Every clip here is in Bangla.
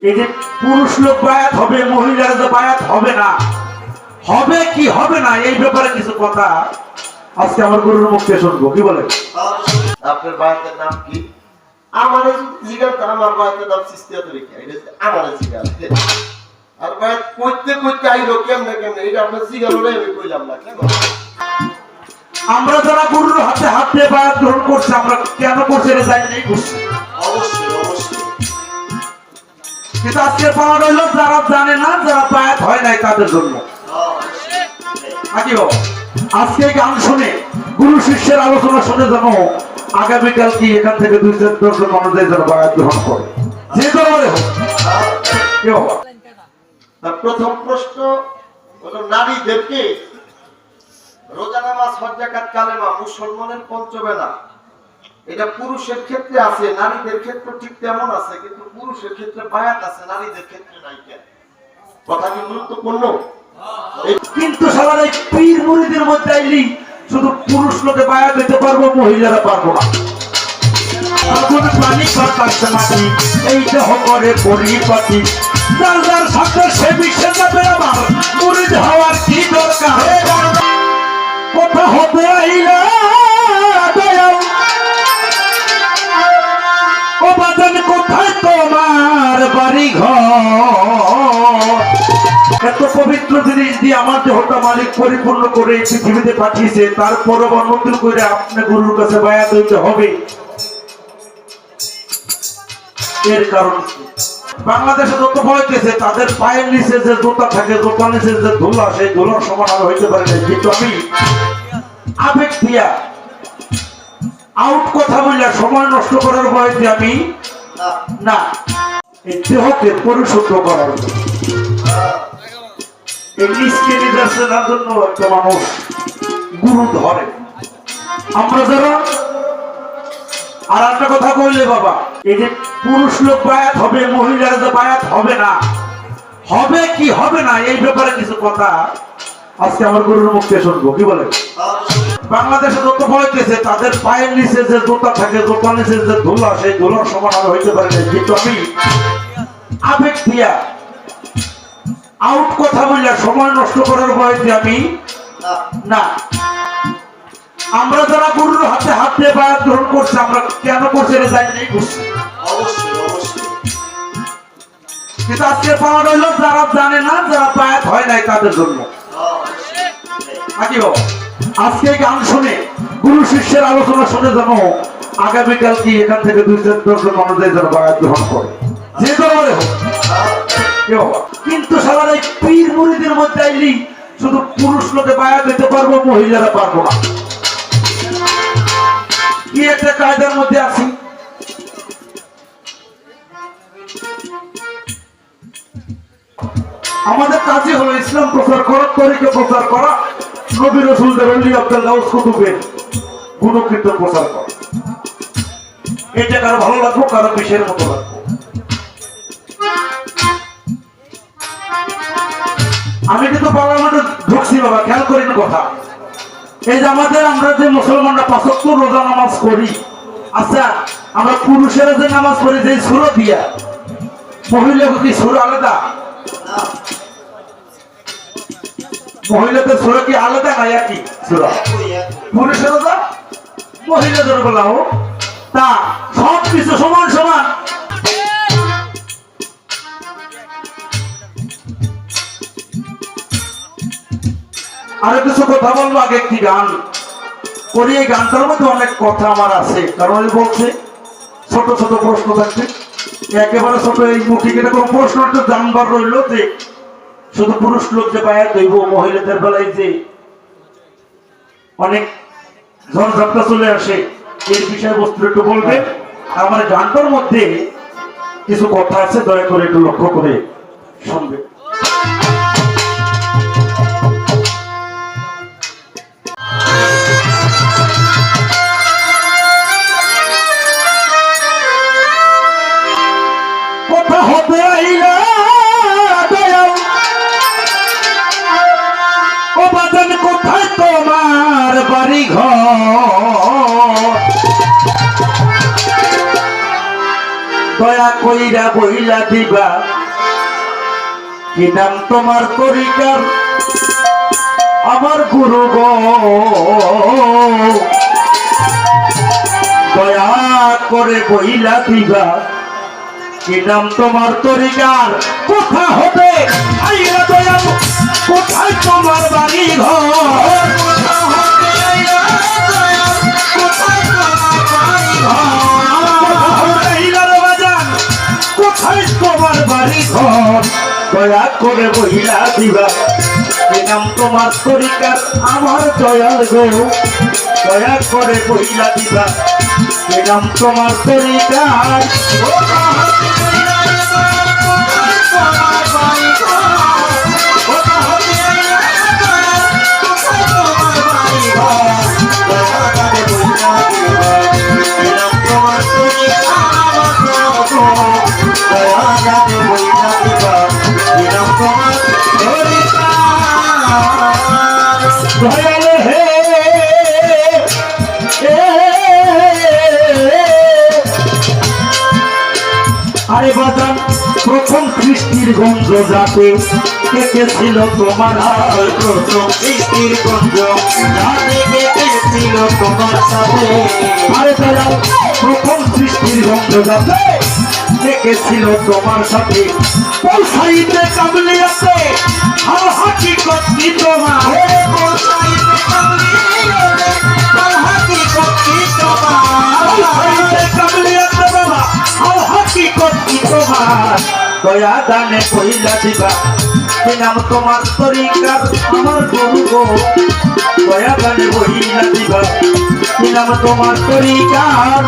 এই যে পুরুষ লোক বায়াত হবে, মহিলারা যে বায়াত হবে না, হবে কি হবে না এই ব্যাপারে কিছু কথা আজকে আমার গুরুর মুখে শুনবো। কি বলেন? আপনার বায়াতের নাম কি? আমার জিগার তো আমার বায়াতের নাম সিস্তিয়া তরিকা। এটা আমার জিগার। আর বায়াত কইতে কইতে আইলো কেমনে কেমনে এটা আপনার জিগার হলে আমি কইলাম না কেন? আমরা যারা গুরুর হাতে হাত দিয়ে বায়াত গ্রহণ করছি, আমরা কেন করছি এটা জানি নাই করছি। অবশ্যই অবশ্যই। কিন্তু আজকে পাওয়া রইল যারা জানে না, যারা বায়াত হয় নাই তাদের জন্য। আজকে গান শুনে গুরু শিষ্যের আলোচনা শুনে জানো আগামীকাল কি এখান থেকে 2-4 জন মানুষ যারা বায়াত গ্রহণ করে, যে দরবারে হোক। প্রথম প্রশ্ন হলো নারীদেরকে রোজা নামাজ হজ যাকাত কালেমা মুসলমানের পঞ্চবেলা এটা পুরুষের ক্ষেত্রে আছে, নারীদের ক্ষেত্রে ঠিক তেমন আছে, কিন্তু পুরুষের ক্ষেত্রে বায়াত আছে, নারীদের ক্ষেত্রে নাই। কেন? কথা কি গুরুত্বপূর্ণ? কিন্তু সবার এই পীর মুরিদের মধ্যে আইলি শুধু পুরুষ লোকে বায়াত দিতে পারবো, মহিলারা পারবো না। আগুন পানি বাতাস মাটি এই দেহ করে পরিপাটি, যার যার সাথে সে বিশ্বে যাবে। আমার মুরিদ হওয়ার কি দরকার? কথা হতে আইলা দয়াল ও বাজান, কোথায় তোমার বাড়ি ঘর? এত পবিত্র জিনিস দিয়ে আমার দেহটা মালিক পরিপূর্ণ করে এই পৃথিবীতে পাঠিয়েছে, তারপরও নতুন করে আপনি গুরুর কাছে বায়াত হইতে হবে। এর কারণ বাংলাদেশে যত হইতেছে তাদের পায়ের নিচে যে জুতা থাকে, জুতার নিচে যে ধুলা, সেই ধুলার সমান আর হইতে পারে না। কিন্তু আমি আবেগ দিয়া আউট কথা বললে সময় নষ্ট করার ভয়তে আমি না, এই দেহকে পরিশুদ্ধ করার এই নিজকে নিদর্শনের জন্য একটা মানুষ গুরু ধরে। আমরা যারা আর একটা কথা কইলে বাবা, এই যে পুরুষ লোক বায়াত হবে, মহিলারা যে বায়াত হবে না, হবে কি হবে না এই ব্যাপারে কিছু কথা আজকে আমার গুরুর মুখে শুনবো। কি বলেন? বাংলাদেশে যত হইতেছে তাদের পায়ের নিচে যে জুতা থাকে, জুতার নিচে যে ধুলা, সেই ধুলার সমান আর হইতে পারে না। কিন্তু আমি আবেগ দিয়া আউট কথা বললে সময় নষ্ট করার ভয়তে আমি না, আমরা যারা গুরুর হাতে হাত দিয়ে বায়াত গ্রহণ করছি, আমরা কেন করছি এটা জানি নাই করছি। অবশ্যই অবশ্যই। কিন্তু আজকে পাওয়া রইল যারা জানে না, যারা বায়াত হয় নাই তাদের জন্য। আজকে গান শুনে গুরু শিষ্যের আলোচনা শুনে জানো আগামীকাল কি এখান থেকে 2-4 জন মানুষ যারা বায়াত গ্রহণ করে, যে দরবারে হোক। কিন্তু সবার এই পীর মুরিদের মধ্যে আইলি শুধু পুরুষ লোকে বায়াত দিতে পারবো, মহিলারা পারবো না। কি একটা কায়দার মধ্যে আছি। আমাদের কাজই হলো ইসলাম প্রচার করা, তরিকা প্রচার করা, নবী রাসূলদের ওলি আব্দুল গাউস কুতুবের গুণকীর্তন প্রচার করা। এটা কারো ভালো লাগবো, কারো বিষয়ের মতো লাগবো। আমি কিন্তু পার্লামেন্টে ঢুকছি বাবা, খেয়াল করি না কথা। এই যে আমাদের আমরা যে মুসলমানরা 5 ওয়াক্ত রোজা নামাজ করি, আচ্ছা আমরা পুরুষেরা যে নামাজ পড়ি যে সূরা দিয়া, মহিলাকে কি সূরা আলাদা? মহিলাদের সূরা কি আলাদা না একই সূরা? পুরুষেরা যা মহিলাদের বলাও তা সব কিছু সমান সমান। আরো কিছু কথা বলবো, আগে একটি গান করি। এই গানটার মধ্যে অনেক কথা আমার আছে, কারণ বলছে ছোট ছোট প্রশ্ন থাকছে, একেবারে ছোট এই মুখে কেটে কোনো প্রশ্ন জানবার রইল যে শুধু পুরুষ লোক যে বায়াত হইব, মহিলাদের বেলায় যে অনেক ঝড়ঝাপটা চলে আসে, এর বিষয়বস্তু একটু বলবে। আমার গানটার মধ্যে কিছু কথা আছে, দয়া করে একটু লক্ষ্য করে শুনবে। কথা হবে আইলা দয়াল ও বাজান, কোথায় তোমার বাড়ি ঘর? দয়া কইরা বইলা দিবা কি নাম তোমার তরিকার আমার গুরু গো দয়া করে বইলা দিবা কি নাম তোমার তরিকার কোথা হবে আইরা দয়া কোথায় তোমার বাড়ি ঘর কোথায় তোমার বাড়ি ঘর দয়া করে বইলা দিবা কি নাম তোমার তরিকার আমার দয়াল গো দয়া করে বইলা দিবা কি নাম তোমার তরিকার দয়ালে হে আরে বাজান প্রথম সৃষ্টির গন্ধ যাতে কেটেছিল তোমার প্রথম সৃষ্টির গন্ধ যাতে কেটেছিল তোমার সাথে আরে দয়াল প্রথম সৃষ্টির গন্ধ যাতে কেটেছিল তোমার সাথে পৌঁছাইতে কামলিয়াতে আর হাকিকত কি তোমার পৌঁছাইতে কামলিয়াতে আর হাকিকত কি তোমার পৌঁছাইতে কামলিয়াতে বাবা আর হাকিকত কি তোমার দয়া দানে কইলা দিবা কি নাম তোমার তরিকার আমার গুরু গো দয়া দানে কইলা দিবা কি নাম তোমার তরিকার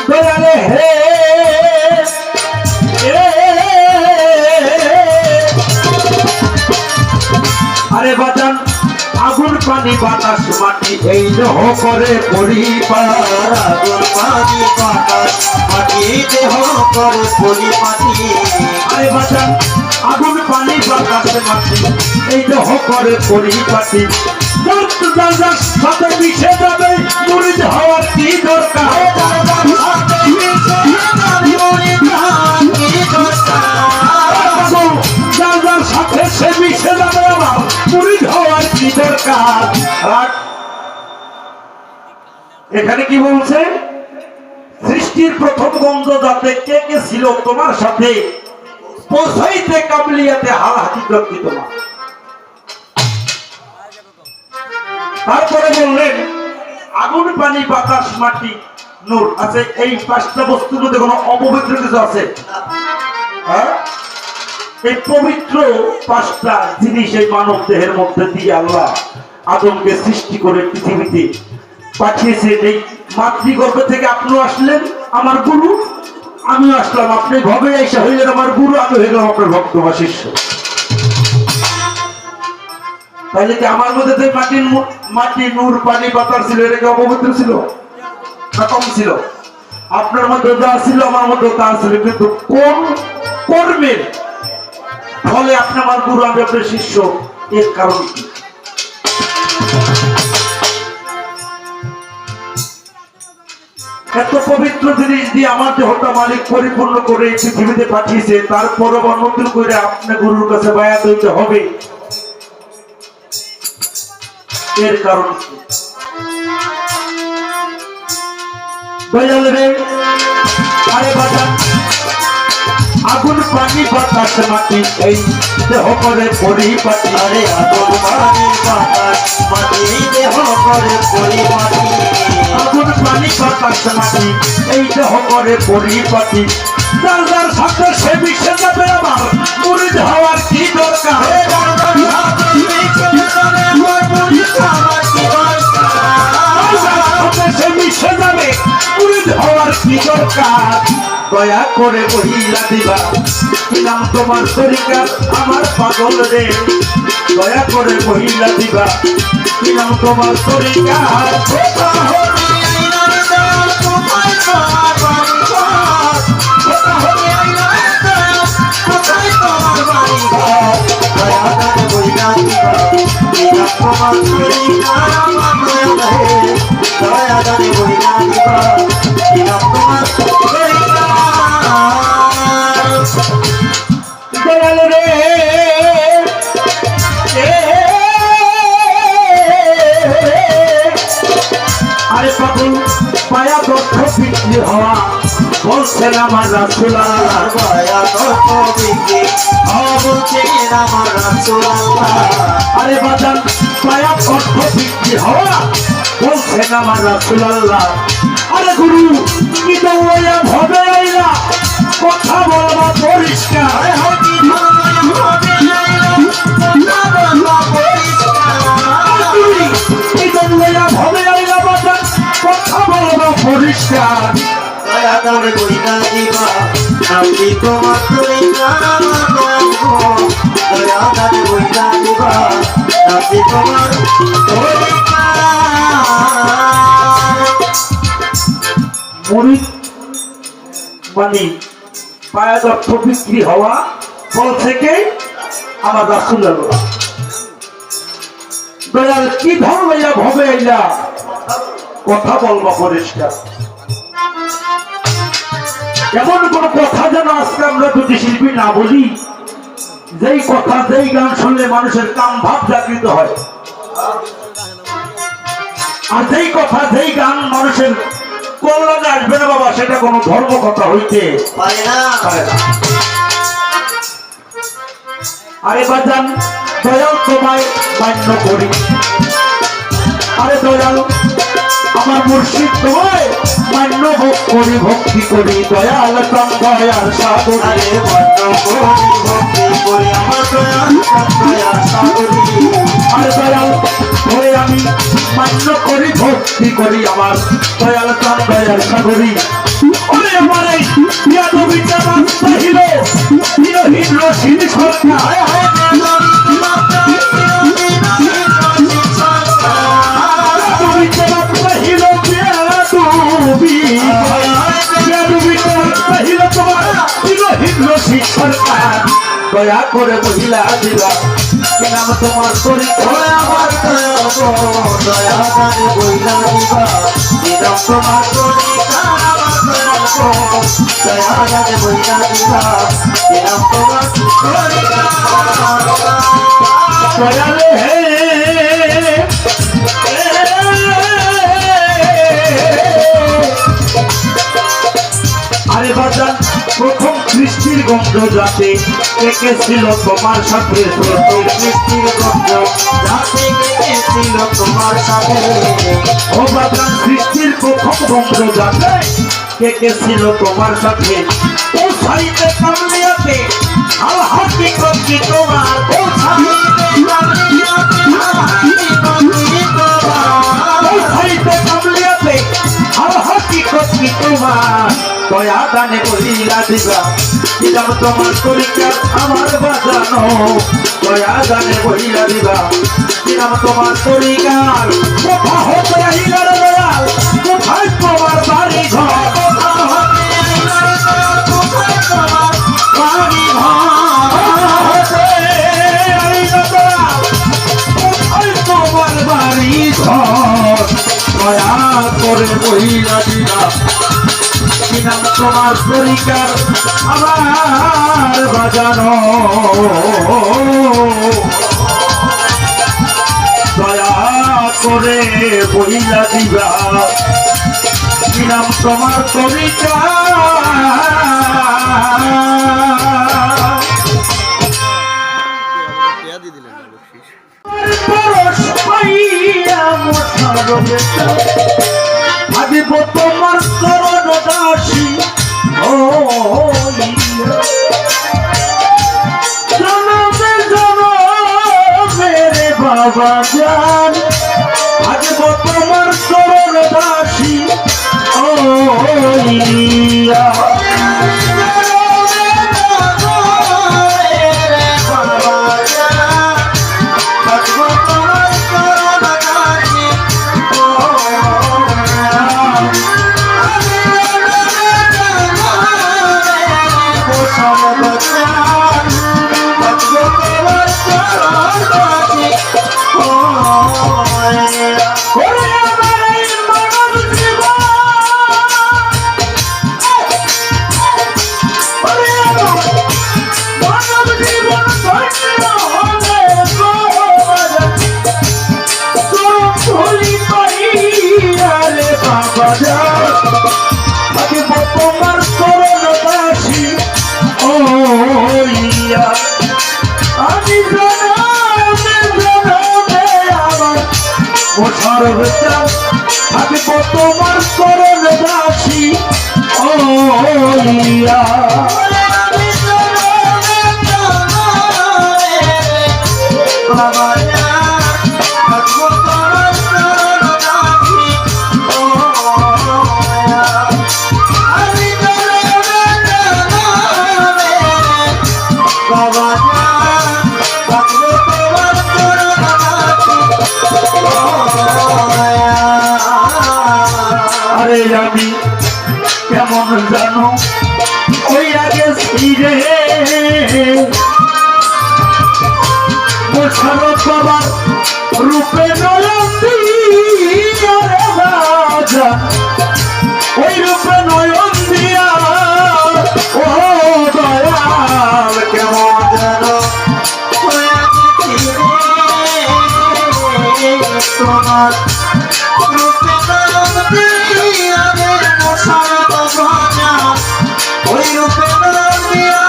দয়ালে হে আরে বাজান আগুন পানি বাতাস মাটি এই দেহ করে পরিবার আগুন পানি বাতাস মাটি এই দেহ করে পরিপাটি আরে বাজান আগুন পানি বাতাস মাটি এই দেহ করে পরিপাটি সাথে মিশে যাবে মুরিদ হওয়ার কি দরকার সাথে সে মিশে যাবে আমার মুরিদ হওয়ার কি দরকার এখানে কি বলছে সৃষ্টির প্রথম গন্ধ যাতে কে কে ছিল তোমার সাথে পৌঁছাইতে কাবলিয়াতে হাল হাকিকত কি তোমার তারপরে বললেন আগুন পানি বাতাস মাটি নূর আছে এই পাঁচটা বস্তুর মধ্যে কোনো অপবিত্র কিছু আছে হ্যাঁ এই পবিত্র পাঁচটা জিনিস এই মানব দেহের মধ্যে দিয়ে আল্লাহ আদমকে সৃষ্টি করে পৃথিবীতে পাঠিয়েছেন এই মাতৃগর্ভ থেকে আপনিও আসলেন আমার গুরু আমিও আসলাম আপনি ভবে এসে হইলেন আমার গুরু আমি হয়ে গেলাম আপনার ভক্ত বা শিষ্য তাহলে কি আমার মধ্যে যে মাটি নূর পানি বাতাস ছিল এটা কি অপবিত্র ছিল না কম ছিল আপনার মধ্যে যা ছিল আমার মধ্যে তা ছিল কিন্তু কোন কর্মের ফলে আপনি আমার গুরু আমি আপনার শিষ্য এর কারণ কি এত পবিত্র জিনিস দিয়ে আমার দেহটা মালিক পরিপূর্ণ করে পৃথিবীতে পাঠিয়েছে তারপরও নতুন করে আপনার গুরুর কাছে বায়াত হইতে হবে এর কারণ কি আরে বাজান আগুন পানি বাতাস মাটি এই দেহ করে পরিপাটি আরে আগুন পানি বাতাস মাটি এই দেহ করে পরিপাটি আগুন পানি বাতাস মাটি এই দেহ করে পরিপাটি যার যার সাথে সে মিশে যাবে আমার মুরিদ হওয়ার কি দরকার সে মিশে যাবে মুরিদ হওয়ার কি দরকার দয়া করে বহিলা দিবা কি নাম তোমার তরিকার আমার পাগল রে দয়া করে বহিলা দিবা কি নাম তোমার তরিকার তোমার বাড়ি ঘর কোথা হতে আইলা দয়াল কোথায় তোমার বাড়ি ঘর দয়া দান বইলা দিবা দিলাম তোমার তরিকার আমার দয়াল হে দয়া দান বইলা দিবা দিলাম তোমার তরিকার দয়াল রে আরে পাগল পায়া দক্ষ বিক্রি হওয়া বলছেন আমার রাসূল আল্লাহ দয়া কত বিকে বলছেন আমার রাসূল আল্লাহ আরে বাজান পায়া দক্ষ বিক্রি হওয়া বলছেন আমার রাসূল আল্লাহ আরে গুরু কি তো ওয়া ভবে আইলা কথা বলবা পরিষ্কার কি ধর্ম হবে আইলা কথা বলবা পরিষ্কার কি তো ওয়া ভবে আইলা বাজান কথা বলবা পরিষ্কার দয়া করে বইলা দিবা নামটি তোমার তরিকার আমার দয়াল গো দয়া করে বইলা দিবা নামটি তোমার তরিকার মুরিদ মানে পায়া দক্ষ বিক্রি হওয়া ফল থেকে আমার রাসূল আল্লাহ দয়াল কি ধর্ম ইয়া ভবে আইলা কথা বলবা পরিষ্কার এমন কোন কথা যেন আজকে আমরা দুটি শিল্পী না বলি যেই কথা যেই গান শুনলে মানুষের কাম ভাব জাগৃত হয় আর যেই কথা যেই গান মানুষের কল্যাণে আসবে না বাবা সেটা কোনো ধর্ম কথা হইতে পারে না পারে না। আরে বাজান দয়াল তোমায় মান্য করি আরে দয়াল আমার মুর্শিদ তোমায় মান্য ভোগ করি ভক্তি করি দয়াল তম দয়াল সাগর আরে বন্ধ করি ভক্তি করি আমার দয়াল দয়াল সাগরী আরে দয়াল হয়ে আমি মান্য করি ভক্তি করি আমার দয়াল তম দয়াল সাগরী ওরে আমার এই ইয়াদবিটা রাস্তা হিল হিরোহীন রশিদ সরকার হায় হায় মেমরি মাতা দয়া করে মহিলা দিবা কি নাম তোমার পরিচয় আমার দয়াল গো দয়া দানে বইলা দিবা দিলাম তোমার তরিকার আমার দয়াল গো দয়া দানে বইলা দিবা দিলাম তোমার তরিকার দয়ালে হে আরে বাজান প্রথম সৃষ্টির গন্ধ যাতে একে ছিল তোমার সাথে সৃষ্টির গন্ধ যাতে ছিল তোমার সাথে ও বাজান সৃষ্টির প্রথম গন্ধ যাতে কে ছিল তোমার সাথে ও সাইতে কামলিয়াতে আল হাকিকত কি তোমার ও সাইতে কামলিয়াতে আল হাকিকত কি তোমার দয়া দানে বলিলা দিবা দিলাম তোমার তরিকা আমার বাজানো দয়া দানে বলিলা দিবা দিলাম তোমার তরিকার কোথা হতে আইলার দয়াল কোথায় তোমার বাড়ি ঘর বাড়ি ঘর কোথা হতে আইলা দয়াল কোথায় তোমার বাড়ি ঘর দয়া করে বলিলা দিবা দিলাম তোমার তরিকার আমার বাজানো দয়া করে বইলা দিবা দিলাম তোমার তরিকার পরশ পাইয়া মোছার বেটা ভাবিব তোমার চরণ দাসী ও জনমে জনমের বাবা জান ভাবিব তোমার চরণ দাসী ও ওরে আমার এই মানব জীবন, ওরে আমার মানব জীবন ধন্য হবে গো বাজান, চরণ ধুলি পাইয়া রে বাবা যান, থাকিব তোমার চরণ দাসী হইয়া। আমি জনমে জনমে আমার মোশারফ চান, থাকিব তোমার চরণ দাসী হইয়া। আমি জনমে জনমে বাবা যান, থাকিব তোমার চরণ দাসী হইয়া। আমি জনমে জনমে বাবা যান, থাকিব তোমার চরণ দাসী হইয়া। আরে আমি কেমন জানো ওই আগে ছিড়ে মোশারফ বাবার রূপে নয়ন দিয়া রে বাজান, ওই রূপে নয়ন দিয়া ও দয়াল কেমন জানো ওই আগে ছিড়ে তোমার রূপে নয়ন দিয়া রে মোশারফ বাজান, ওই রূপে নয়ন দিয়া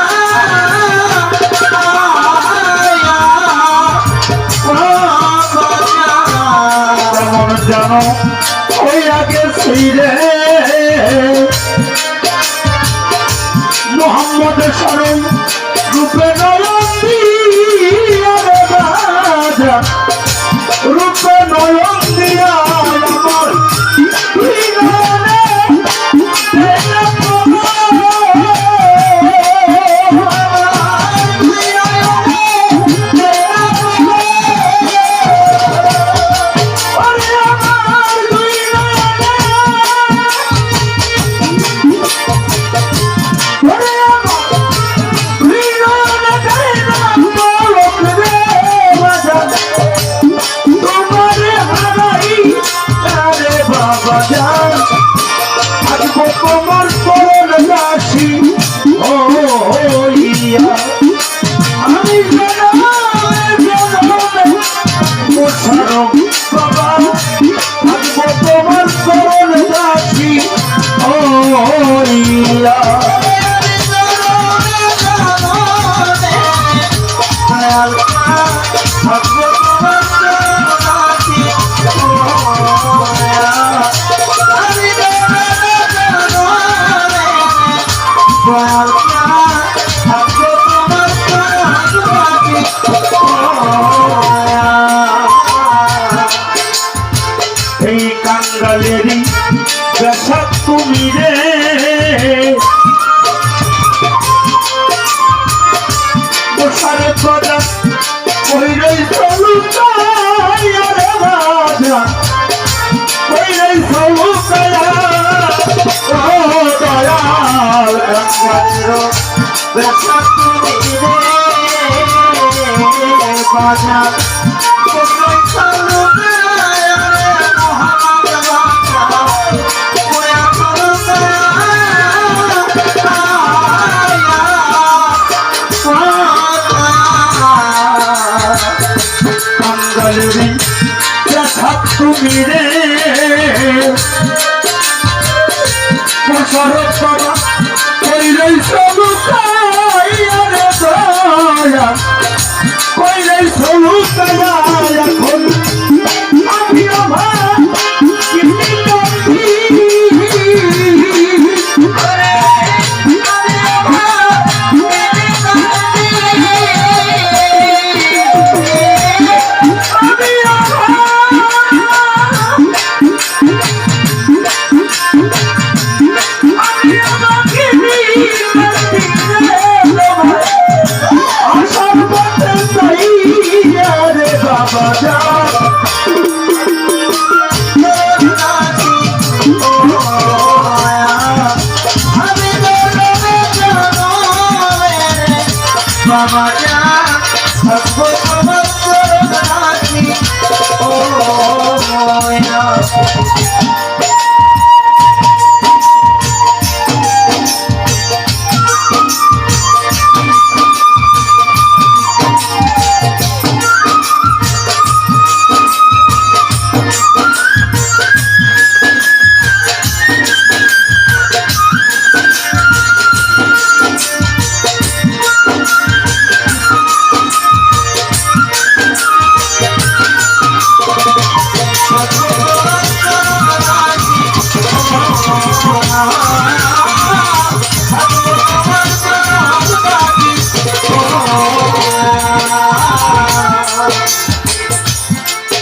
কেমন জানো ওই আগে ছিড়ে মোহাম্মদ শরণ রূপে নয়ন দিয়া রে বাজান, রূপে নয়ন দিয়া আমার হৃদয়ে এলো ওরে আমার দুই নয়নে, ওরে আমার দুই নয়নে দেখলাম পলক রে বাজান, তোমারে হারাই রে বাবা যান, থাকবো তোমার চরণ দাসী হইয়া। আমি জনমে জনমে মোশারফ বাবা, থাকবো তোমার চরণ দাসী হইয়া। থাকবো তোমার চরণ দাসী হইয়া। আমি জনমে জনমে দয়াল থাকবো তোমার চরণ দাসী হইয়া। এই কাঙ্গালেরই ব্যথা তুমি রে মোশারফ বাজান, ওই রই সলুকাইয়া রে বাজান, ওই রই সলুকাইয়া ও দয়াল কাঙ্গালের ব্যথা তুমি রে বাজান, ওই রই সলুকাইয়া রে মোহাম্মদ বাজান, ওই কাঙ্গালেরই ব্যথা তুমি রে মোশারফ বাবা, কইলেই সলুকাইয়া রে দয়া, কইলেই সলুকাইয়া এখন আমি আমার কিনি কান্দি, ওরে আমি আমার কিনি কান্দি, আমি আশার পথে যাই রে বাবা যান,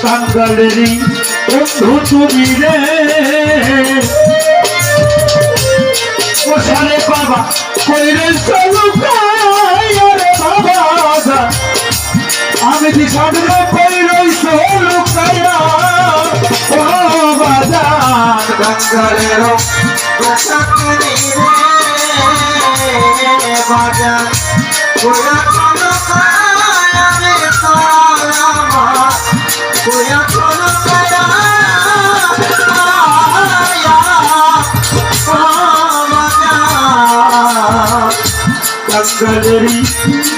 কাঙ্গালেরই বন্ধু তুমি রে ওসারে বাবা কইরে চলু রে বাবা আমি দি সাধনা কইরে চলু ও বাজার কাঙ্গালের তুমি রে বাজার কোয়া চলো আমি সালামা কোয়া চলো কাঙ্গালেরই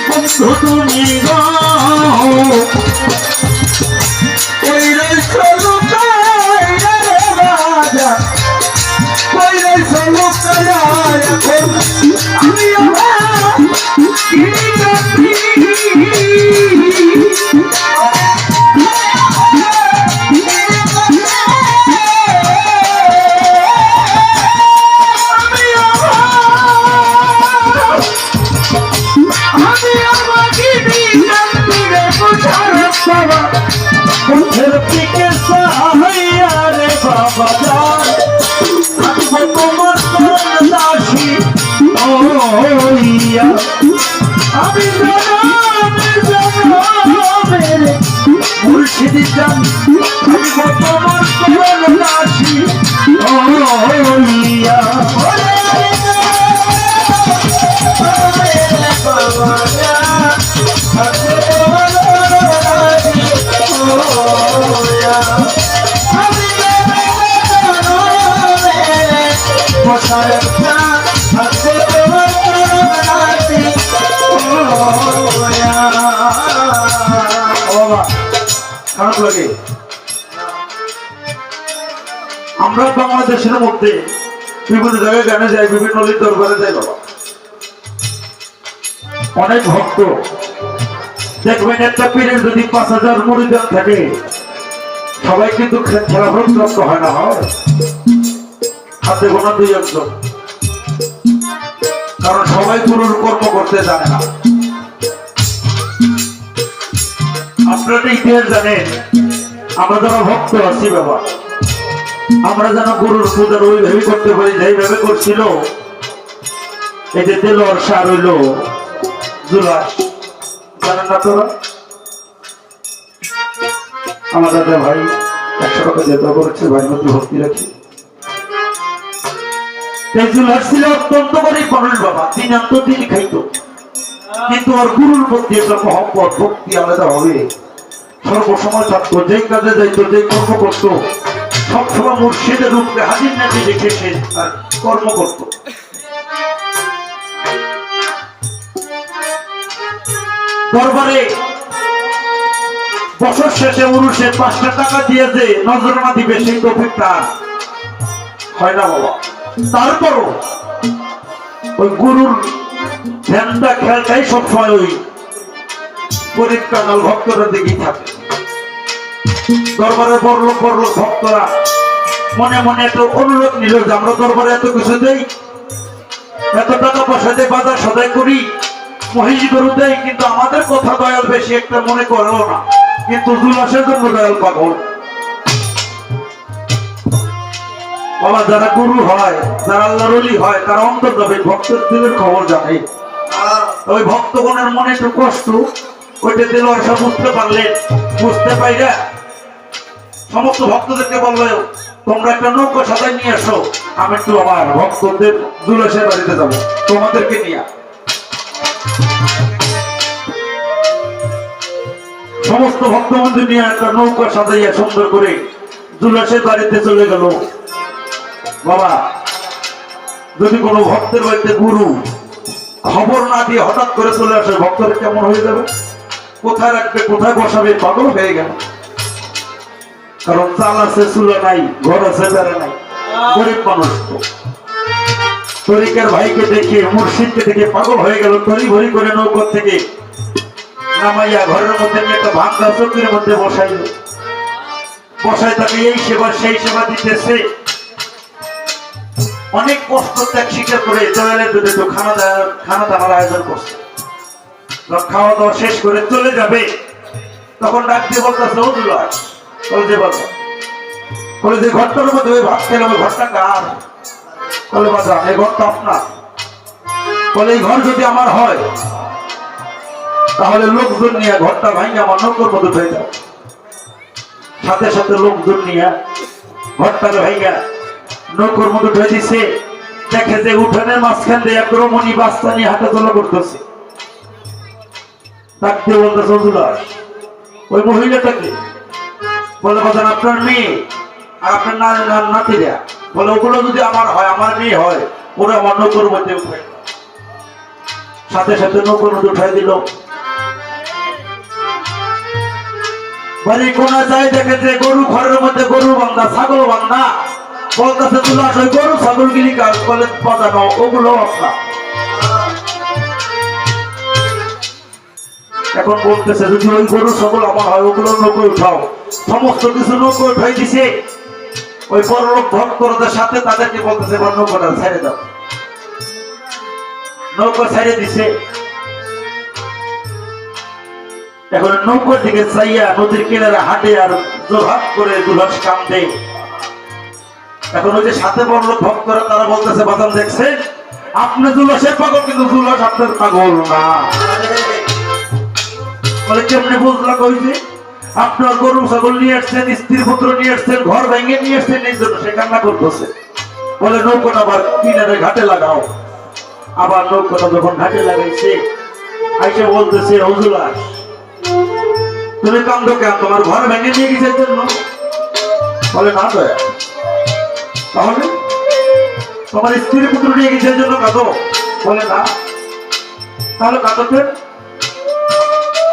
বন্ধু তুমি গো কইরে চলু রে বাবা কইরে চলু এখন আমি মুর্শিদি জান আমি তোমার কোন দাসী ও ইয়া খারাপ লাগে আমরা বাংলাদেশের মধ্যে বিভিন্ন জায়গায় গানে যাই, বিভিন্ন দরবারে যাই বাবা, অনেক ভক্ত দেখবেন একটা পীরের যদি ৫,০০০ মুরিদান থাকে সবাই কিন্তু খেলাফত হয় না, হয় হাতে গোনা ২-১ কারণ সবাই গুরুর কর্ম করতে জানে না। আপনারা ইতিহাস জানেন, আমরা যারা ভক্ত আছি বাবা, আমরা যেন গুরুর পূজার ওইভাবে করতে পারি যেভাবে করছিল এই যে দেলোয়ার শাহ রইল জুলাস, জানেন না তোরা? আমার দাদা ভাই ১০০ টাকা যেতে করেছে, ভাই মধ্যে ভক্তি রাখি। জুলাস ছিল অত্যন্ত গরিব মানুষ বাবা, দিন আন্ত দিন খাইতো, কিন্তু আর গুরুর প্রতি একটা মহব্বত ভক্তি আলাদা হবে। সর্বসময় থাকতো, যেই কাজে যাইতো, যেই কর্ম করতো, সবসময় মুর্শিদের রূপে হাজির নাকি রেখে সে তার কর্ম করত। দরবারে বছর শেষে উরুষে ৫টা টাকা দিয়ে যে নজরানা দিবে সেই তৌফিক তার হয় না বাবা। তারপরও ওই গুরুর ধ্যানটা খেয়ালটাই সবসময় ওই গরিব কাঙাল ভক্তরা দিকেই থাকে। দরবারের বড়লোক ভক্তরা মনে মনে একটা অনুরোধ নিল যে আমরা দরবারে এত কিছু দেই, এত টাকা পয়সা দিয়ে বাজার সদাই করি, মহিষ গরু দেই, কিন্তু আমাদের কথা দয়াল বেশি একটা মনে করেও না, কিন্তু জুলাসের জন্য দয়াল পাগল। বাবা যারা গুরু হয়, যারা আল্লাহর ওলি হয়, তারা অন্তর যাবে ভক্তের দিলের খবর জানে। ওই ভক্তগণের মনে একটু কষ্ট, ওইটা দেলোয়ার শাহ বুঝতে পারলেন, বুঝতে পাইরা সমস্ত ভক্তদেরকে বললো তোমরা একটা নৌকা সাজাই নিয়ে আসো, আমি একটু আমার ভক্তদের জুলাসের বাড়িতে যাবো তোমাদেরকে নিয়ে। সমস্ত ভক্তবন্ধু নিয়ে একটা নৌকা সাজাইয়া সুন্দর করে জুলাসের বাড়িতে চলে গেল। বাবা, যদি কোনো ভক্তের বাড়িতে গুরু খবর না দিয়ে হঠাৎ করে চলে আসে, ভক্তরা কেমন হয়ে যাবে? কোথায় রাখবে, কোথায় বসাবে, পাগল হয়ে গেল। কারণ চাল আছে, চুলা নাই, ঘর আছে, বেড়া নাই, গরিব মানুষ তো। তরিকার ভাইকে দেখে, মুর্শিদকে দেখে পাগল হয়ে গেল। তরি ভরি করে নৌকো থেকে নামাইয়া ঘরের মধ্যে নিয়ে একটা ভাঙ্গা চৌকির মধ্যে বসাইল। বসায় তাকে এই সেবা সেই সেবা দিতেছে। অনেক কষ্ট ত্যাগ স্বীকার করে জয়ালের দুটো একটু খানা দানার আয়োজন করছে। খাওয়া দাওয়া শেষ করে চলে যাবে, তখন ডাক দিয়ে বলতেছে, ও দুলাল, বলে যে ঘরটার মধ্যে ওই ভাত খেলাম, ওই ঘরটা কার? বলে বাজা, এই ঘরটা আপনার। বলে এই ঘর যদি আমার হয় তাহলে লোকজন নিয়ে ঘরটা ভাঙে আমার নৌকোর মধ্যে উঠে যাও। সাথে সাথে লোকজন নিয়ে ঘরটাকে ভাঙা নৌকোর মধ্যে উঠে দিছে। দেখে যে উঠানের মাঝখান দিয়ে এক রমণী বাচ্চা নিয়ে হাতে তোলা করতেছে। ডাকতে বলতেছে, দুলাল, ওই মহিলাটাকে? বলে বাজান, আপনার মেয়ে আর আপনার নাতিরা। বলে ওগুলো যদি আমার হয়, আমার মেয়ে হয়, ওরা আমার নৌকোর মধ্যে উঠে। সাথে সাথে নৌকোর মধ্যে উঠাই দিল। বাড়ি কোনা যায়, দেখেছে গরু ঘরের মধ্যে গরু বান্ধা, ছাগল বান্ধা। বলতেছে, দুলাল, ওই গরু ছাগল গিলি কাজ বলে বাজানো, ওগুলো আপনার। এখন বলতেছে, যদি ওই গরু ছাগল আমার হয়, ওগুলো নৌকো উঠাও। সমস্ত কিছু নৌকো উঠাই দিছে। ওই বড়লোক ভক্তদের সাথে তাদেরকে বলতেছে, এবার নৌকোটা ছেড়ে দাও। নৌকো ছেড়ে দিছে। এখন নৌকোর দিকে চাইয়া নদীর কিনারে হাঁটে আর জোরহাট করে দুলাস কান্দে। এখন ওই যে সাথে বড়লোক ভক্তরা তারা বলতেছে, বাজান দেখছেন, আপনি দুলাসের পাগল, কিন্তু দুলাস আপনার পাগল না। বলে কেমনে বুঝলাম? ওই যে আপনার গরু ছাগল নিয়ে আসছেন, স্ত্রী পুত্র নিয়ে আসছেন, ঘর ভেঙে নিয়ে আসছেন, এই জন্য সে কান্না করতেছে। বলে নৌকোটা আবার কিনারে ঘাটে লাগাও। আবার নৌকোটা যখন ঘাটে লাগাইছে, আইসে বলতেছে, ও দুলাস, তুমি কান্দো কেন? তোমার ঘর ভেঙে নিয়ে গেছে জন্য? বলে না দয়া। তাহলে তোমার স্ত্রী পুত্র নিয়ে গেছে জন্য কাঁদো? বলে না। তাহলে কাঁদো কেন?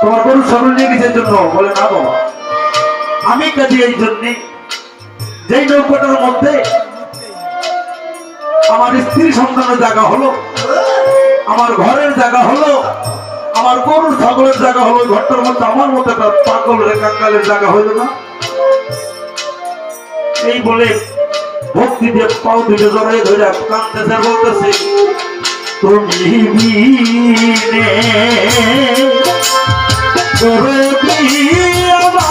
তোমার গরু ছাগল নিয়ে গেছে জন্য? বলে না বাবা, আমি কাজে এই জন্যে, যেই নৌকাটার মধ্যে আমার স্ত্রী সন্তানের জায়গা হলো, আমার ঘরের জায়গা হলো, আমার গরু ছাগলের জায়গা হলো, ঘরটার মধ্যে আমার মতো একটা পাগল কাঙ্গালের জায়গা হইল না। এই বলে ভক্তি দিয়ে পাও দুটো জড়াই ধরে কাঁদতেছে, বলতেছে, তুমি বিনে বাবা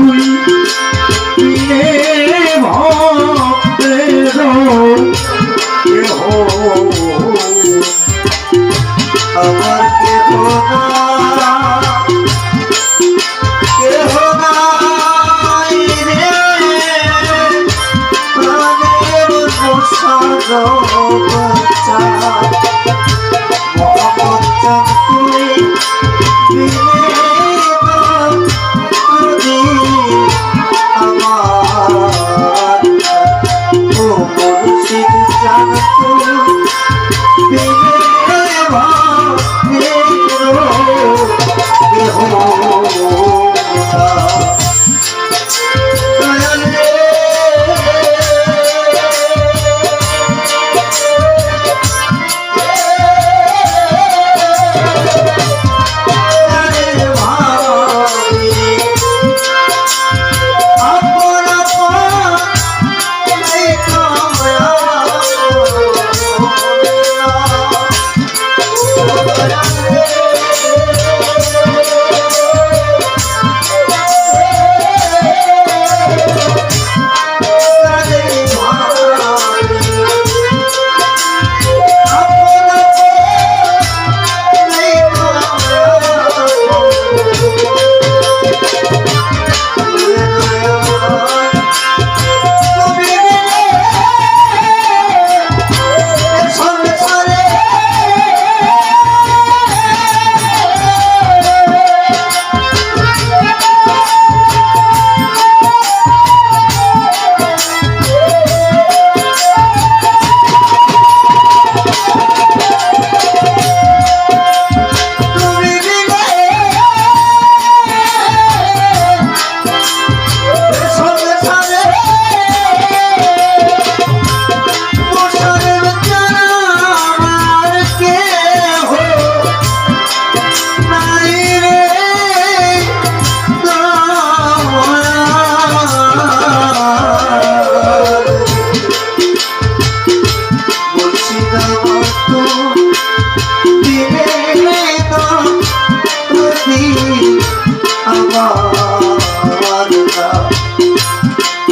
তুই ভক্তের আমার কেহ নাই রে, প্রাণের বাচ্চা মোহাম্মদ তুই আমার ও মুর্শিদ জানতো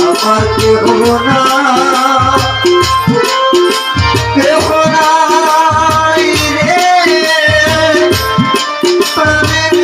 আমার কেহ না কেহ নাই রে প্রাণের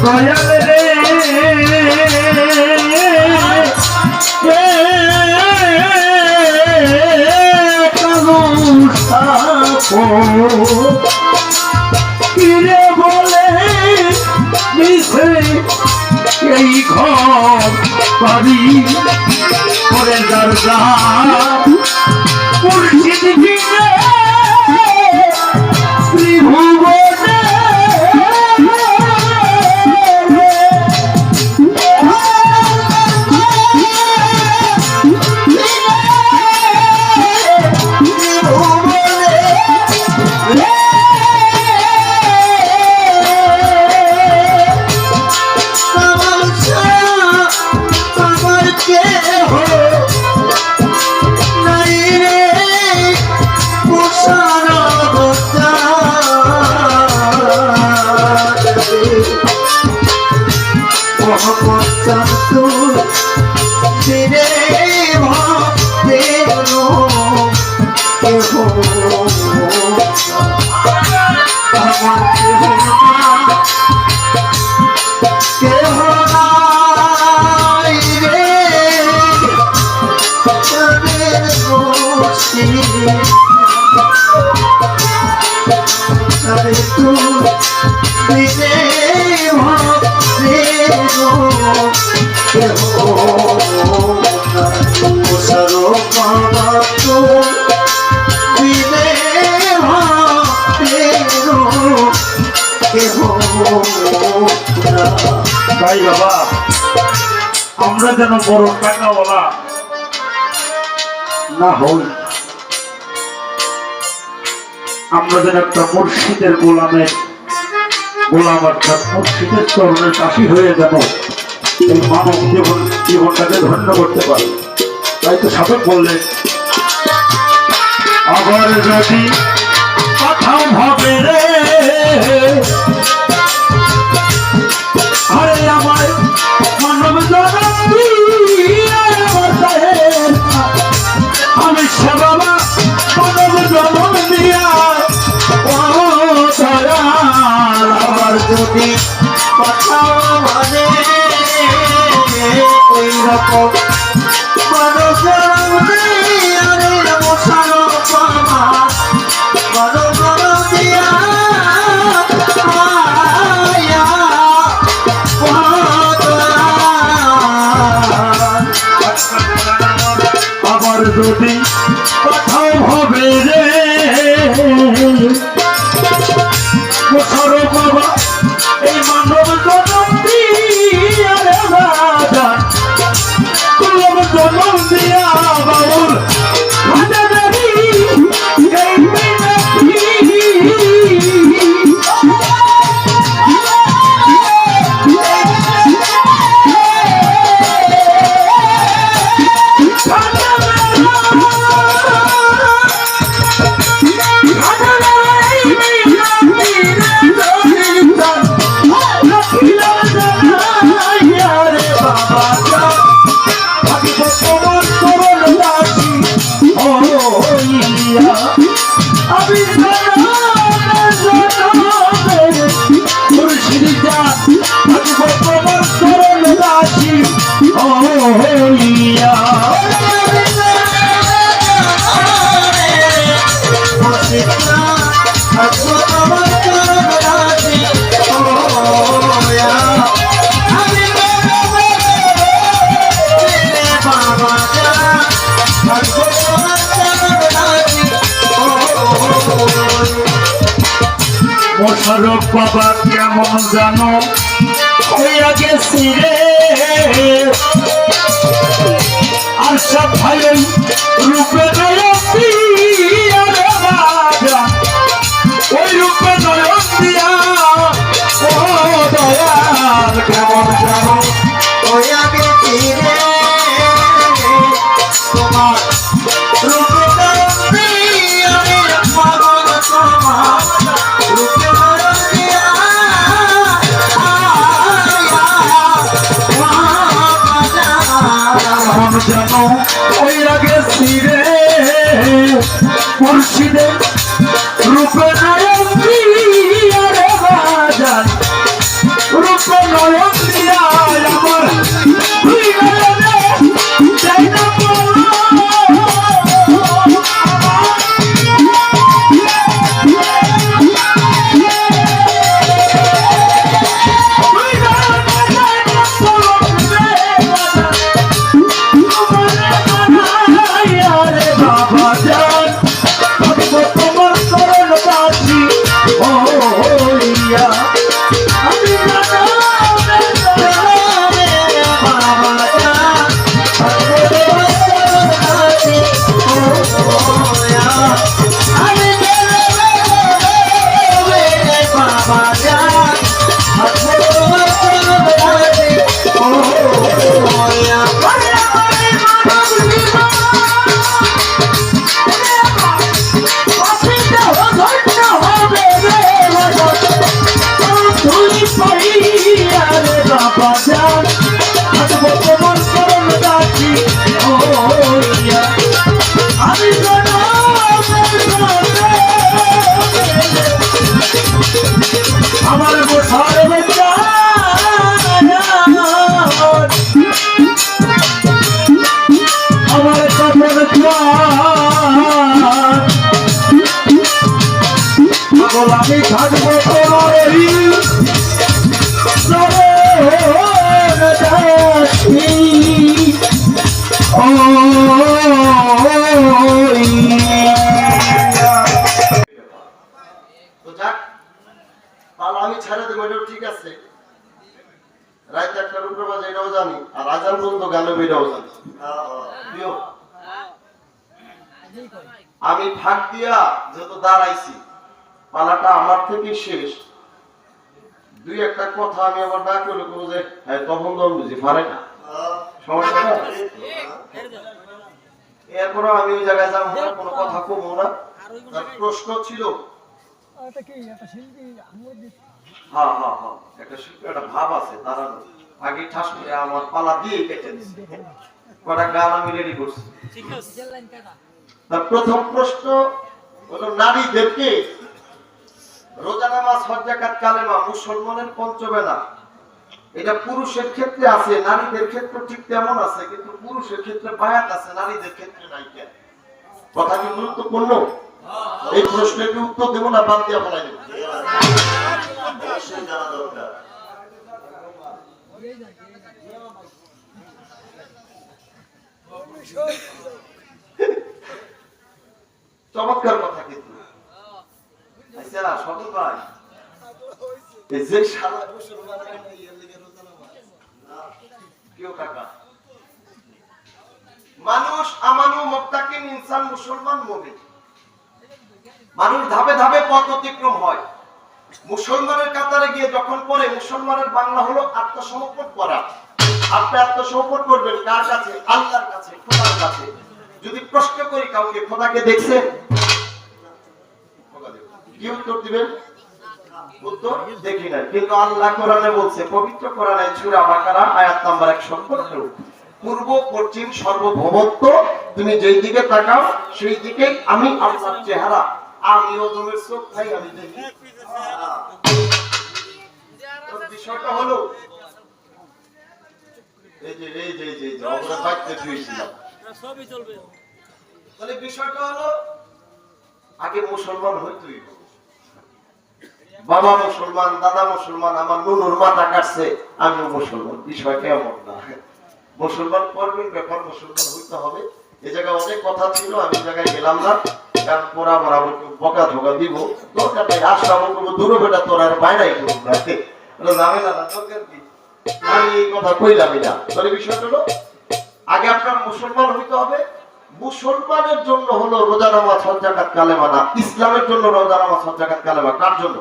দয়াল রে কালু সাপো পারি করে দরজা মুর্শিদ বিনে ত্রিভুবনে ভাই বাবা আমরা যেন বড় টাকাওয়ালা না হই, আমরা যেন একটা মুর্শিদের গোলাম অর্থাৎ মুর্শিদের চরণের দাসী হয়ে যেন এই মানব জীবনটাকে ধন্য করতে পারে। তাই তো সাধক বললেন আবার যদি কথা ভাবে রে আরে আমার মানব আমি সে বাবা মানব জনম দিয়া আমার যদি কথা মানে ওই রকম মানুষ মশানো দিয়া আবার যদি কোথাও হবে রে বাবা এই মানব জনম দিয়া জনম দিয়া বাবুর মোশারফ বাবা কেমন জানো হইয়া গেছি রে আর সব ভাই রূপে নয়ন ওই রূপে নয়ন দিয়া ও দয়াল কেমন জানো হইয়া গেছি রে তোমার রূপে পাগল তোমার রূপে জানো ওই আগে সিরে মুর্শিদে রূপে নয়ন দিয়া রে বাজান রূপে নয়ন দিয়া আমার যাই না পাগল আমি থাকবো তোমার এই তো যাক, তাহলে আমি ছেড়ে দেবো, এটাও ঠিক আছে। রাইতে একটা রূপে বাজে এটাও জানি, আর আজান বন্ধ গানে এটাও জানি। প্রিয়, আমি ফাঁক দিয়া যত দাঁড়াইছি, পালাটা আমার থেকে শেষ। দুই একটা কথা আমি আবার না করলে করবো যে হ্যাঁ তখন তো আমি বুঝি পারে না, সমস্যা না। এরপরে আমি ওই জায়গায় যাবো না, কোনো কথা কমবো না। তার প্রশ্ন ছিল হ্যাঁ হ্যাঁ হ্যাঁ, একটা শিল্পী একটা ভাব আছে, তারা আগে ঠাস করে আমার পালা দিয়ে কেটে দিচ্ছে। কটা গান আমি রেডি করছি। তার প্রথম প্রশ্ন হলো নারীদেরকে রোজা নামাজ হজ যাকাত কালেমা মুসলমানের পঞ্চবেলা এটা পুরুষের ক্ষেত্রে আছে, নারীদের ক্ষেত্রে ঠিক তেমন আছে, কিন্তু পুরুষের ক্ষেত্রে বায়াত আছে, নারীদের ক্ষেত্রে নাই। কেন? কথা কি গুরুত্বপূর্ণ? এই প্রশ্নের কি উত্তর দেবো না বাদ দিয়ে ফেলাই দেবো? জানা দরকার। চমৎকার কথা কিন্তু। আচ্ছা সকল ভাই, এই যে শালা কেউ টাকা মানুষ আমানু মুত্তাকিন ইনসান মুসলমান মুমিন, মানুষ ধাপে ধাপে পথ অতিক্রম হয়। মুসলমানের কাতারে গিয়ে যখন পড়ে, মুসলমানের বাংলা হলো আত্মসমর্পণ করা। আপনি আত্মসমর্পণ করবেন কার কাছে? আল্লাহর কাছে, খোদার কাছে। যদি প্রশ্ন করি কাউকে, খোদাকে দেখছেন? কি উত্তর দিবেন? উত্তর দেখি না। কিন্তু আল্লাহ কোরআনে বলছে, পবিত্র কোরআনে সূরা বাকারা আয়াত নাম্বার 115, পূর্ব পশ্চিম সর্বভৌমত্ব, তুমি যেই দিকে তাকাও সেই দিকে আমি আল্লাহর চেহারা, আমি ওদের চোখ নাই, আমি দেখি। বিষয়টা হলো এই যে আমরা বাইতে শুয়েছিলাম, তাহলে বিষয়টা হলো আগে মুসলমান হইতেই হবে। বাবা মুসলমান, দাদা মুসলমান, আমার নুনুর মাথা কাটছে, আমিও মুসলমান, বিষয়টা এমন না। মুসলমান করবেন ব্যাপার, মুসলমান হইতে হবে। এই জায়গায় অনেক কথা ছিল, আমি জায়গায় গেলাম না, কারণ পড়া বরাবর বকা ঝোকা দিব দরকার নাই। আসলাম করবো দূরে বেটা তোর আর বাইরাই করবো না, যাবে না, দরকার কি? আমি এই কথা কইলামই না। তাহলে বিষয়টা হলো আগে আপনার মুসলমান হইতে হবে। মুসলমানের জন্য হলো রোজা নামাজ হজ যাকাত কালেমা না, ইসলামের জন্য রোজা নামাজ হজ যাকাত কালেমা। কার জন্য?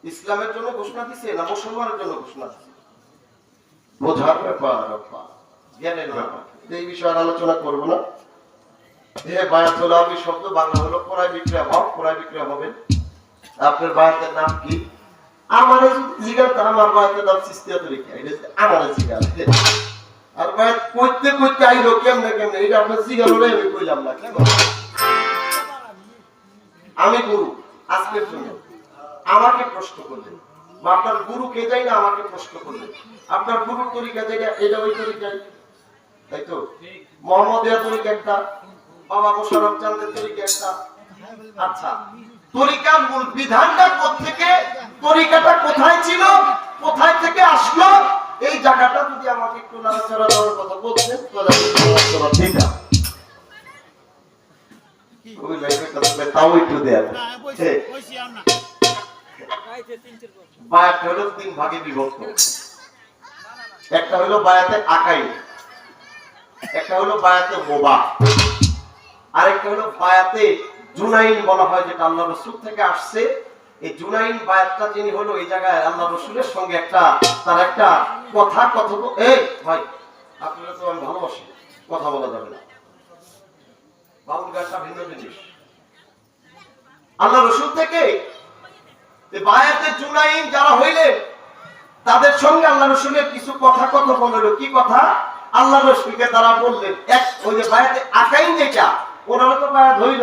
ইসলামের জন্য ঘোষণা দিছে না মুসলমানের জন্য ঘোষণা দিছে? বোঝার ব্যাপার, জ্ঞানের ব্যাপার। এই বিষয়ে আলোচনা করবো না। বায়াতুল আরবি শব্দ বাংলা হলো ক্রয় বিক্রয় হওয়া, ক্রয় বিক্রয় হবে। আপনার বায়াতের নাম কি? আমার জিগার, আমার বায়াতের নাম সিস্তিয়া তরিকা, এটা আমার জিগার। আর বায়াত কইতে কইতে আইলো কেমনে কেমনে, এটা আপনার জিগার হলে আমি কইলাম না। কেন? আমি গুরু, আজকের জন্য আমাকে প্রশ্ন করলেন, বা আপনার গুরু কে যাই না আমাকে প্রশ্ন করলেন, আপনার গুরুর তরিকা যেটা এটা ওই তরিকায়, তাই তো? মোহাম্মদিয়া তরিকা একটা, বাবা মোশাররফ চাঁদের তরিকা একটা। আচ্ছা, তরিকার মূল বিধানটা কোত্থেকে, তরিকাটা কোথায় ছিল, কোথায় থেকে আসলো, এই জায়গাটা যদি আমাকে একটু নাড়াচাড়া দেওয়ার কথা বলছেন তাহলে ঠিক আছে। ওই লাইফে কথা তাও একটু দেয়া বায়াত হলো 3 ভাগে বিভক্ত। একটা হলো বায়াতে আকাই, একটা হলো বায়াতে মুবাহ, আরেকটা হলো বায়াতে জুনাইন বলা হয়, যেটা আল্লাহ রাসূল থেকে আসছে। এই জুনাইন বায়াতটা যিনি হলো, এই জায়গায় আল্লাহ রাসূলের সঙ্গে একটা তার একটা এই ভাই আপনারা তো আমি ভালোবাসি, কথা বলা যাবে না, বাউল গানটা ভিন্ন জিনিস। আল্লাহ রাসূল থেকে বায়াতে জুনাইন যারা হইলেন, তাদের সঙ্গে আল্লাহ রাসূলের কিছু কথা বললো। কি কথা? আল্লাহ রাসূলকে তারা বললেন, এক ওই যে বায়াতে আকাইন যেটা, ওনারা তো বায়াত হইল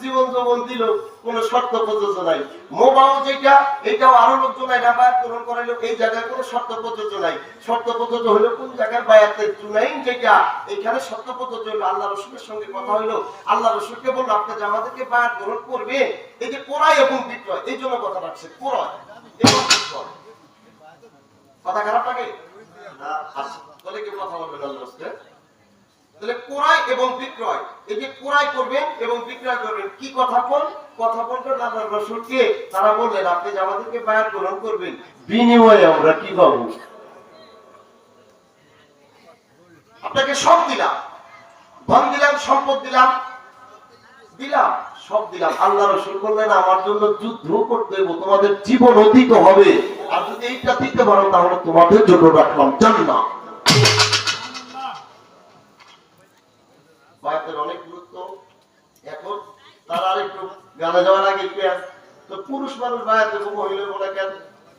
জীবন যৌবন দিল, কোনো শর্ত প্রযোজ্য নাই। মোবাও যেটা, এটাও আরো লোকজন এটা বায়াত গ্রহণ করাইলো, এই জায়গায় কোনো শর্ত প্রযোজ্য নাই। শর্ত প্রযোজ্য হলো কোন জায়গায় বায়াতের চুনাইন যেটা, এখানে শর্ত প্রযোজ্য হলো আল্লাহ রসুলের সঙ্গে কথা হইলো, আল্লাহ রসুলকে বললো আপনি যে আমাদেরকে বায়াত গ্রহণ করবে, এই যে কোরআন এবং বিক্রয়, এই জন্য কথা রাখছে কোরআন এবং বিক্রয়। কথা খারাপ লাগে না? আচ্ছা, তাহলে কি কথা বলবেন আল্লাহ রসুলের? তাহলে ক্রয় এবং বিক্রয়, এই যে ক্রয় করবেন এবং বিক্রয় করবেন, কি কথা কথা বলবেন আল্লাহর রাসূলকে। তারা বললেন আপনি যে আমাদেরকে বায়াত গ্রহণ করবেন, বিনিময়ে আমরা কি পাবো? আপনাকে সব দিলাম, ধন দিলাম, সম্পদ দিলাম, সব দিলাম। আল্লাহ রাসূল বললেন আমার জন্য যুদ্ধ করতে হবে, তোমাদের জীবন অতীত হবে, আর যদি এইটা দিতে পারো তাহলে তোমাদের জন্য রাখলাম জান্নাত। বায়াতের অনেক গুরুত্ব। এখন তারা আরেকটু গানে যাওয়ার আগে তো পুরুষ মানুষ বায়াতে মহিলা বলে কেন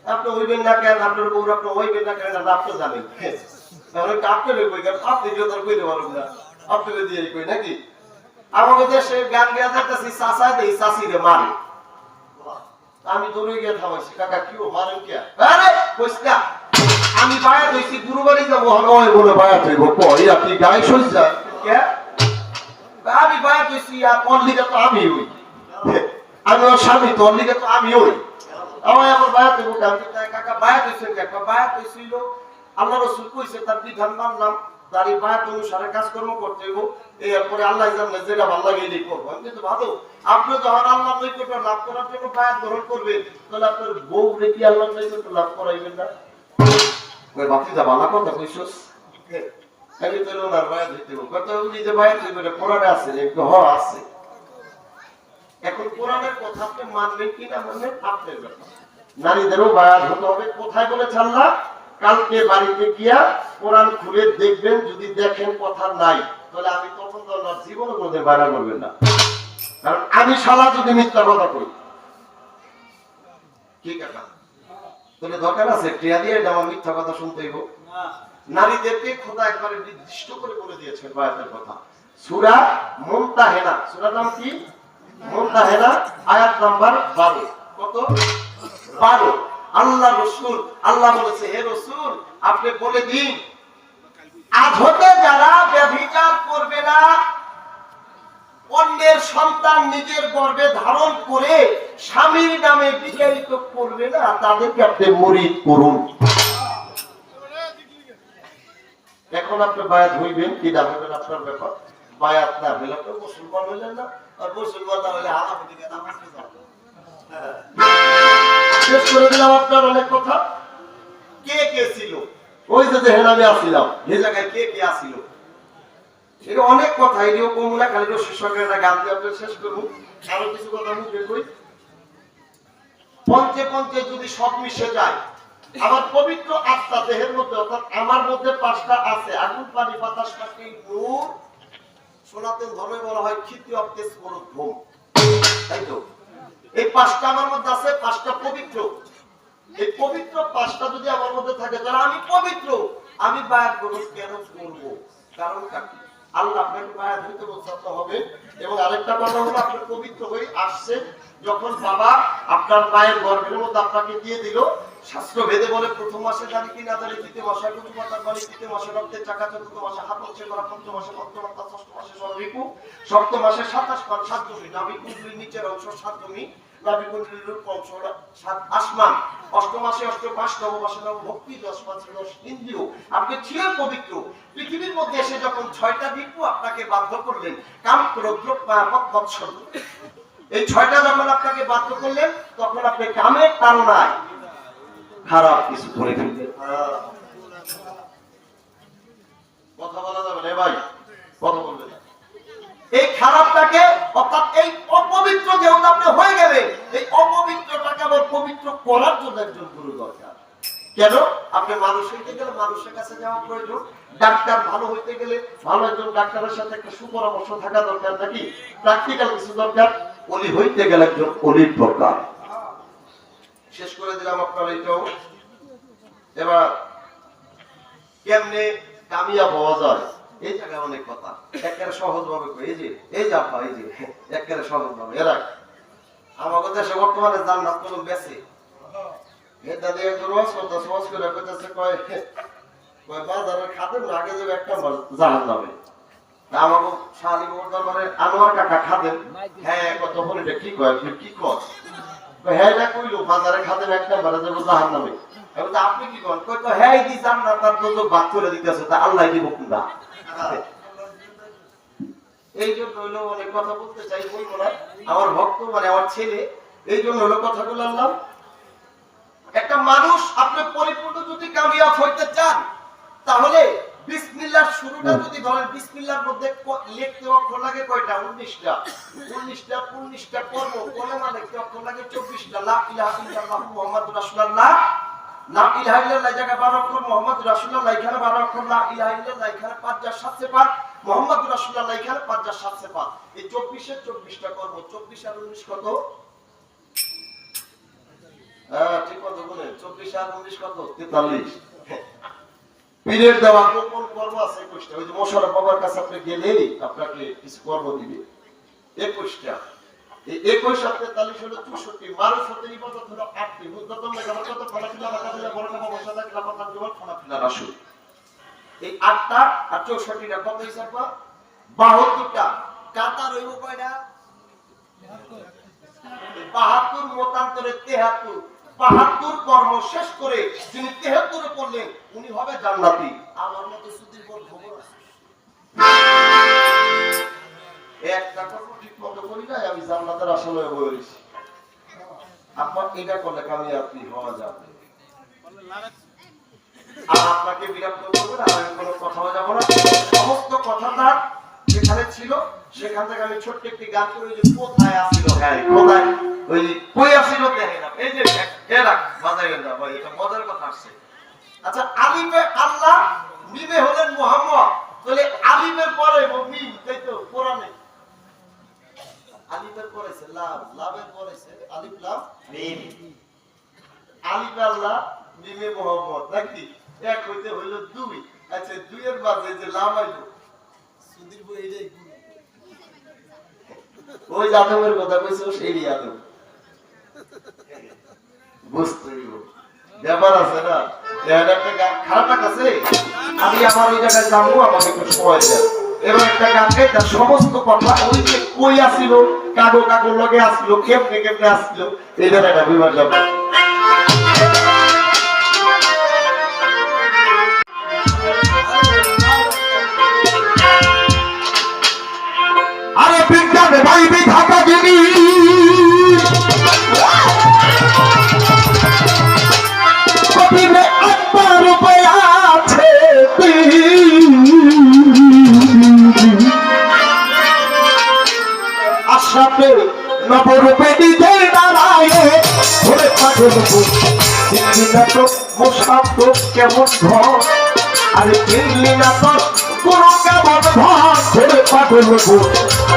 আপনি হইবেন না, কেন আপনার বউ আপনি হইবেন না, কেন আপনি জানেন আপনার কই কেন আপনি যদি কইতে পারবেন না, আপনাকে দিয়ে কই নাকি? আমাদের দেশে গান গেয়ে যাচ্ছে চাষায় দেয় চাষিরে মারে, আমি দৌড়ে গিয়ে থামাইছি কাকা কি মারেন কে? আরে কইস না আমি বায়াত হইছি, গুরুবাড়ি যাবো হয় বলে বায়াত হইব, কই আপনি গায়ে সইছা কে? আমি বায়াত হইছি আর ওর লিগে তো আমি হই, আমি ওর স্বামী, তো ওর লিগে তো আমি হই, আমার এখন বায়াত হইব কাকা? বায়াত হইছেন কাকা? বায়াত হইছিল আল্লাহ রাসূল কইছে তার বিধান মানলাম, তার এই বায়াত অনুসারে কাজকর্ম করতে হইব, এরপরে আল্লাহ জানলে যেটা ভালো লাগে এটাই করবো। আমি কিন্তু ভালো, আপনি যখন আল্লাহ নৈকট্য লাভ করার জন্য বায়াত গ্রহণ করবেন, তাহলে আপনার বউ রেখে আল্লাহ নৈকট্য লাভ করাইবেন না? ওই বাতি যা ভালো কথা কইছস, আমি তো ওনার বায়াত হইতে হইব, কত নিজে বায়াত হইবে না কোরআনে আছে, একটু হ আছে। এখন কোরআনের কথা আপনি মানবেন কি না মানবেন আপনার ব্যাপার। নারীদেরও বায়াত হতে হবে। কোথায় বলেছে আল্লাহ? কালকে বাড়িতে গিয়া কোরআন খুলে দেখবেন, যদি দেখেন কথা নাই তাহলে আমি তখন তো আমার জীবনে কোনোদিন বায়াত করবেন না, কারণ আমি শালা যদি মিথ্যা কথা কই ঠিক আছে তাহলে দরকার আছে টিয়া দিয়ে এটা আমার মিথ্যা কথা শুনতে হইব? নারীদেরকে খোদা একবারে নির্দিষ্ট করে বলে দিয়েছেন বায়াতের কথা। সূরা মুমতাহিনা, সূরার নাম কি? মুমতাহিনা, আয়াত নাম্বার 12। কত? 12। আল্লাহ রাসূল, আল্লাহ বলেছে হে রাসূল আপনি বলে দিন আজ হতে যারা ব্যভিচার করবে না, অন্যের সন্তান নিজের গর্ভে ধারণ করে স্বামীর নামে বিতাড়িত করবে না, তাদেরকে আপনি মুরিদ করুন। এখন আপনি বায়াত হইবেন কি না হইবেন আপনার ব্যাপার। বায়াত না হইলে আপনি মুসলমান হইলেন না, আর মুসলমান না হইলে হারাম দিকে নামাজ পড়তে যাবেন। শেষ করে দিলাম আপনার অনেক কথা। কে কে ছিল ওই যে যেখানে আমি আসছিলাম এই জায়গায় কে কে আসছিল, এটা অনেক কথা, এটিও কম না, খালি শিক্ষকের একটা গান দিয়ে আপনার শেষ করবো। আরো কিছু কথা মুখে কই। পঞ্চে পঞ্চে যদি সব মিশে যায়, আমার পবিত্র আত্মা দেহের মধ্যে, অর্থাৎ আমার মধ্যে 5টা আছে, আগুন পানি বাতাস মাটি নূর, সনাতন ধর্মে বলা হয় ক্ষিতি অক্তেস মরুভূম, তাই তো? এই 5টা আমার মধ্যে আছে, 5টা পবিত্র। এই পবিত্র 5টা যদি আমার মধ্যে থাকে তাহলে আমি পবিত্র। আমি বায়াত গ্রহণ কেন করব? কারণ কি? আল্লাহ আপনাকে বায়াত হইতে বলতে হবে। এবং আরেকটা কথা হলো আপনি পবিত্র হয়ে আসছেন যখন বাবা আপনার মায়ের গর্ভের মধ্যে আপনাকে দিয়ে দিল, শাস্ত্র ভেদে বলে প্রথম মাসে জানি কি না জানি, দ্বিতীয় মাসে কোনো পাতার বাড়ি, তৃতীয় মাসে রক্তের চাকা, চতুর্থ মাসে হাত হচ্ছে করা, পঞ্চম মাসে পঞ্চমাত্রা, ষষ্ঠ মাসে সর্বিকু, সপ্তম মাসে 27 পান 7 জমি, নাভি কুণ্ডলীর নিচের অংশ 7 জমি, নাভি কুণ্ডলীর অংশ 7 আসমান, অষ্টম মাসে অষ্টমাস, নবম মাসে নব ভক্তি, 10 মাসে 10 ইন্দ্রিয়। আপনি ছিলেন পবিত্র। পৃথিবীর মধ্যে এসে যখন 6টা বিপু আপনাকে বাধ্য করলেন, কাম ক্রোধ মায়ামত মৎসর, এই 6টা যখন আপনাকে বাধ্য করলেন তখন আপনি কামের তাড়নায় খারাপ কিছু করে ফেললেন। কথা বলা যাবে না ভাই, কথা বলবেন। এই খারাপটাকে, অর্থাৎ এই অপবিত্র যেহেতু আপনি হয়ে গেলেন, এই অপবিত্রটাকে আবার পবিত্র করার জন্য একজন গুরু দরকার। কেন? আপনি মানুষ হইতে গেলে মানুষের কাছে যাওয়া প্রয়োজন, ডাক্তার ভালো হইতে গেলে ভালো একজন ডাক্তারের সাথে একটা সুপরামর্শ থাকা দরকার, নাকি প্র্যাকটিক্যাল কিছু দরকার। অলি হইতে গেলে একজন অলির দরকার। শেষ করে দিলাম আপনার এইটাও। এবার কেমনে কামিয়াব হওয়া যায় এই জায়গায় অনেক কথা একেবারে সহজ ভাবে এই যে আপা এই যে একেবারে সহজ ভাবে এরা আমাদের দেশে বর্তমানে জান্নাত কোন বেশি এটা দিয়ে রোজ করে কইতাছে কয় বাজারের খাদেম আগে যে একটা জাহান নামে আমাকে শালি দরবারে আনোয়ার কাকা খাদেম হ্যাঁ কত বলে এটা কি কয় কি কর হ্যাঁ এটা কইলো বাজারে খাদেম একটা বারে যাব জাহান নামে এখন আপনি কি করেন কই তো হ্যাঁ দি জান্নাত তার তো ভাগ করে দিতেছে তা আল্লাহ দিব কোনটা এই জন্য হলো অনেক কথা বলতে চাই বলবো না আমার ভক্ত মানে আমার ছেলে এই জন্য হলো কথাগুলো আনলাম একটা মানুষ আপনি পরিপূর্ণ যদি কামিয়াব হইতে চান তাহলে বিসমিল্লাহর শুরুটা যদি ধরেন বিসমিল্লাহর মধ্যে লিখতে অক্ষর লাগে কয়টা 19টা কর্ম কলেমা লিখতে অক্ষর লাগে 24টা লা ইলাহা ইল্লাল্লাহু মুহাম্মাদুর রাসূলুল্লাহ লা ইলাহা ইল্লাল্লাহ জায়গায় 12 অক্ষর মুহাম্মাদুর রাসূলুল্লাহ এখানে 12 অক্ষর লা ইলাহা ইল্লাল্লাহ এখানে 5/7 পাঠ মুহাম্মাদুর রাসূলুল্লাহ এখানে 5/7 পাঠ এই 24টা কর্ম 24 আর 19 কত ঠিক কত বলে 24 আর 19 কত 43 পীরের দেওয়া কোন কর্ম আছে 21টা ওই যে মোশাররফ বাবার কাছে আপনি গেলেই আপনাকে কিছু কর্ম দিবে 21টা এই 21 আর 43 হলো 64 মারুফতের ইবাদত হলো 8টি মুদ্দাতম লেখাপড়া কত ফলাফিলা রাখাদিলা বড় নাম মশাদা খেলাফত জীবন ফলাফিলা রাসূল এই 8টা আর 64টা কত হিসাব পা 72টা কাতার হইব কয়টা 72 মতান্তরে 73 72 কর্ম শেষ করে যিনি 73 পড়লেন উনি হবে জান্নাতি আমার মতো সুদীর বল খবর আছে একটা কর্ম ঠিক মতো করি না আমি জান্নাতের আসলে বলেছি আপনি এটা করলে কামিয়াবি হওয়া যাবে আর আপনাকে বিরক্ত করবে না আমি কোনো কথা যাব না সমস্ত কথাটা যেখানে ছিল সেখান থেকে আমি ছোট্ট একটি গান করে যে কোথায় আসিল হ্যাঁ কোথায় ওই কই আসিল দেখেন না এই যে এরা বাজায় না ভাই এটা মজার কথা আসছে আচ্ছা আলিফে আল্লাহ মিমে হলেন মুহাম্মদ তাহলে আলিফের পরে মিম তাই তো কোরআনে আলিফের পরে আছে লাম লামের পরে আছে আলিফ লাম মিম আলিফে আল্লাহ মিমে মুহাম্মদ নাকি এক হইতে হইল দুই আচ্ছা দুইয়ের মাঝে যে লাম আইলো সুদীর বই এইটাই ওই আদমের কথা কইছো সেই আদম বুঝতে ব্যাপার আছে না একটা গান খারাপ লাগছে আমি আমার ওই জায়গায় যাবো আমাকে একটু সময় দেন এবং একটা গান গাই তার সমস্ত কথা ওই যে কই আসিল কাগো লগে আসিল কেমনে আসিল এই জায়গাটা বিভাগ যাবো আরে বিজ্ঞান ভাই বিধাতা যিনি কবিরে আত্মার রূপে আছে আশরাফে নবরূপে নিজের দাঁড়ায় ধরে পাগল দিল্লি না তো মোসাফ কেমন ঘর আরে দিল্লি না তো কোন কেমন ঘর ধরে পাগল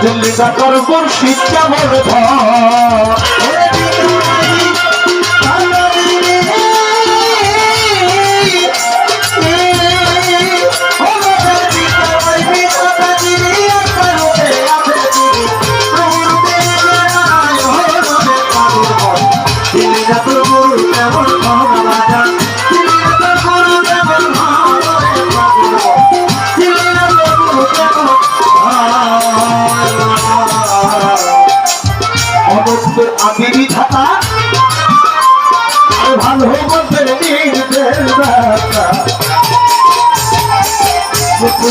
দিল্লি না তোর মুর্শিদ কেমন ঘর আমি বিধাতা ভালো বলতে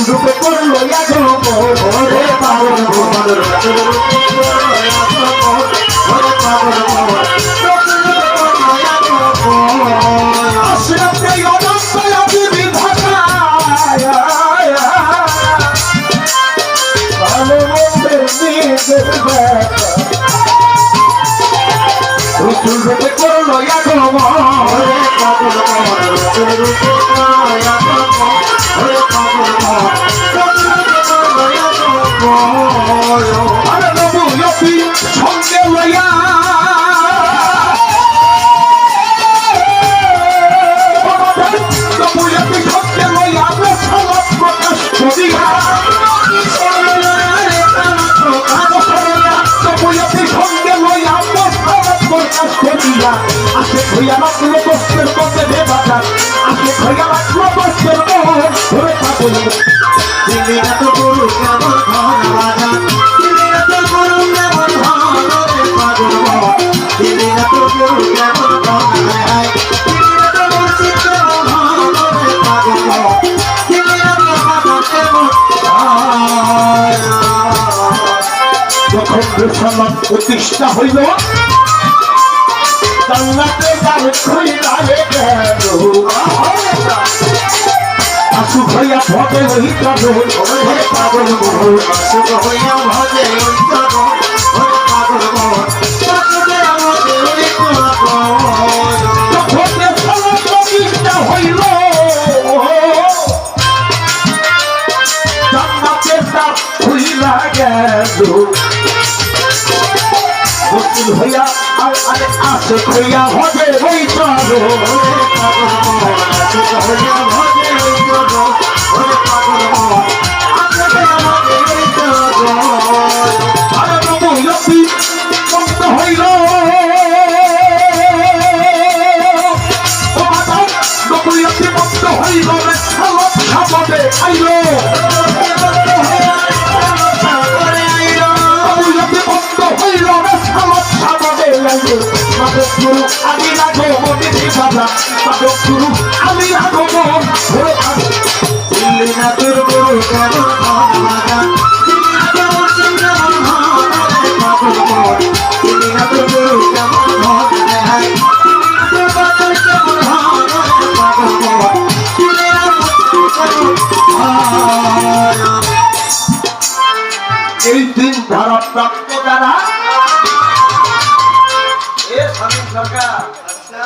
রূপে করলো রূপে করলো সঙ্গে লইয়া প্রকাশ করিয়া প্রকাশ করিয়া আসে হইয়া লাগলো বস্ত্রের মধ্যে বেবাজার আসে হইয়া লাগলো বস্ত্রের মধ্যে ধরে পাগল দিলি না তো গরু কেমন ধন বাজা দিলি না তো গরু কেমন ধন রে পাগল দিলি না তো গরু কেমন ধন হায় দিলি না তো মুর্শিদ কেমন ধন রে পাগল দিলি না তো পাগল কেমন যখন রেসালাম প্রতিষ্ঠা হইল জান্নাতে দ্বার খুইলা গেল আসু হইয়া ভবে ওই পাগল ওরে পাগল মোহন সুখ হইয়া ভজে ওই পাগল ওরে পাগল পাগলে আমাদের ওই পাগল যখন রেসালাম প্রতিষ্ঠা হইল জান্নাতে দ্বার খুইলা গেল মুসলিম হইয়া আর আরে আসে হইয়া ভবে ওই পাগল ওরে পাগল সুখ হইয়া ভজে ওই পাগল ওরে পাগল আমাদের আমাদের ওই পাগল আরে নবুয়তি বন্ধ হইল ও মাতা নবুয়তি বন্ধ হইল রে সালাত খাবতে আইল নবুয়তি বন্ধ হইল রে সালাত খাবতে আইল মাদক গুরু আমি লাগো মনে বাবা মাদক গুরু আমি লাগো মন ধরে দিলি না তোর গরু কেমন ধন বাজা দিলি না তো মুর্শিদ কেমন ধন রে পাগল দিলি না তোর গরু কেমন ধন হায় দিলি না তোর পাগল কেমন ধন রে পাগল দিলি না তোর কেমন ধন এই দিন ধারা প্রাপ্ত যারা এ স্বামী সরকার আচ্ছা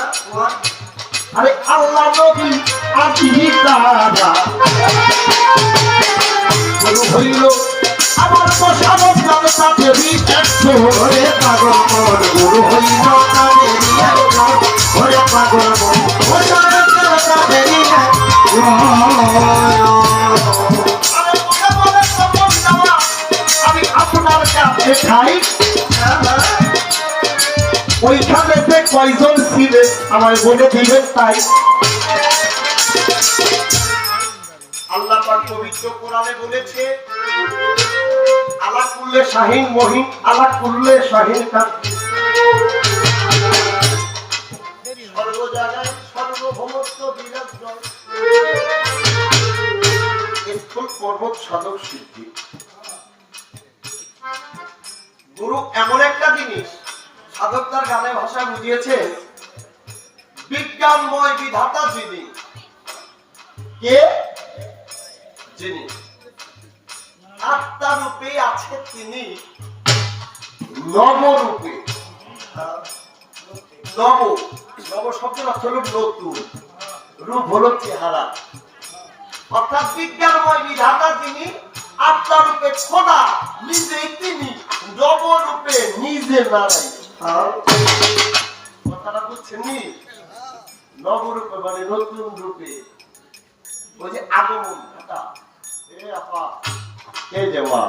আরে আল্লাহ নবী আজি তারা বলো হইল আমার বসানোর নামে তাকে একশো ওরে পাগল মন গুরু হইল কামেরি একজন ওরে পাগল মন ও সরকার কামেরি আরে মনে মনে সপন দেওয়া আমি আপনার কাছে খাই ওইখানে যে কয়জন ছিলেন আমায় বলে দিবেন তাই আল্লাহ পাক পবিত্র কোরআনে বলেছে আলা কুল্লে শাহিন মহিন আলা কুল্লে শাহিন কান সর্ব জায়গায় সর্বভৌমত্ব বিরাজমান স্থূল পর্বত সাধক সিদ্ধি গুরু এমন একটা জিনিস সাধক তার গানে ভাষায় বুঝিয়েছে বিজ্ঞানময় বিধাতা যিনি কে যিনি আত্মা রূপে আছে তিনি নবরূপে নব নব শব্দের অর্থ হল নতুন রূপ হল চেহারা অর্থাৎ বিজ্ঞানময় বিধাতা যিনি আত্মা রূপে খোদা নিজেই তিনি নবরূপে নিজে নারাই কথাটা বুঝছেন নি নবরূপে মানে নতুন রূপে ওই যে আগমন ঘটা এ আপা কে যে মা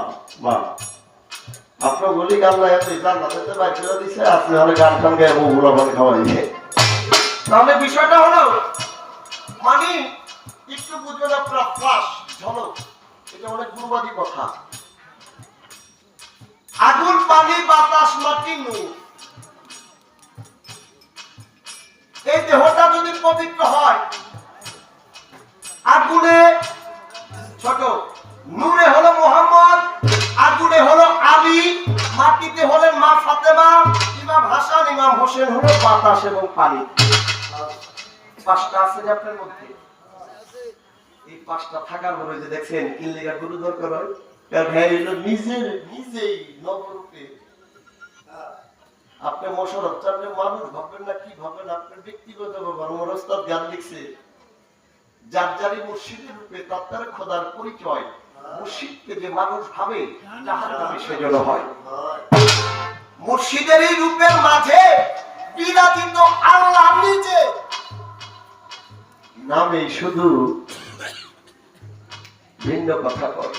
আপনার বলি গান না এত ইসলাম মাথাতে বাইর করে দিছে আপনি হলে গান খান গায়ে বউগুলো মানে খাওয়াইছে তাহলে বিষয়টা হলো মানে একটু বুঝবেন আপনার ফ্লাশ ঝলক এটা অনেক গুরুবাদী কথা আগুন পানি বাতাস মাটি নূর এই দেহটা যদি পবিত্র হয় আগুনে ছোট নূরে হলো মোহাম্মদ আগুনে হলো আলী মাটিতে হলেন মা ফাতেমা ইমাম হাসান ইমাম হোসেন হলো বাতাস এবং পানি পাঁচটা আছে যে আপনার মধ্যে এই পাঁচটা থাকার পরে যে দেখছেন কিল্লিগা গুরু দরকার হয় কারণ হ্যাঁ এলো নিজেই নবরূপে আপনি মোশাররফ চাপলে মানুষ ভাববেন না কি ভাববেন আপনার ব্যক্তিগত ব্যাপার আমার ওস্তাদ গান লিখছে যার যারি মুর্শিদের রূপে তার খোদার পরিচয় মুর্শিদকে যে মানুষ ভাবে যাহার নামে সেজন্য হয় মুর্শিদের এই রূপের মাঝে বিরাজিত আল্লাহ নিজে নামে শুধু ভিন্ন কথা করে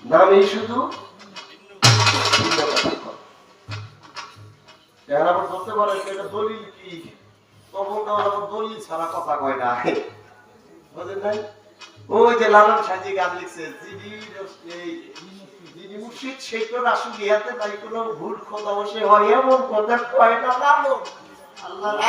নামে শুধু ভিন্ন কথা করে এরা আবার ধরতে পারে এটা দলিল কি, তখন আবার দলিল ছাড়া কথা কয় না, বুঝলেন নাই? ওই যে লালন সাজি গান লিখছে, যিনি মুর্শিদ সেই তো রাসূল ইহাতে নাই কোনো ভুল খোদা বসে হয় এমন কথা কয় না লালন।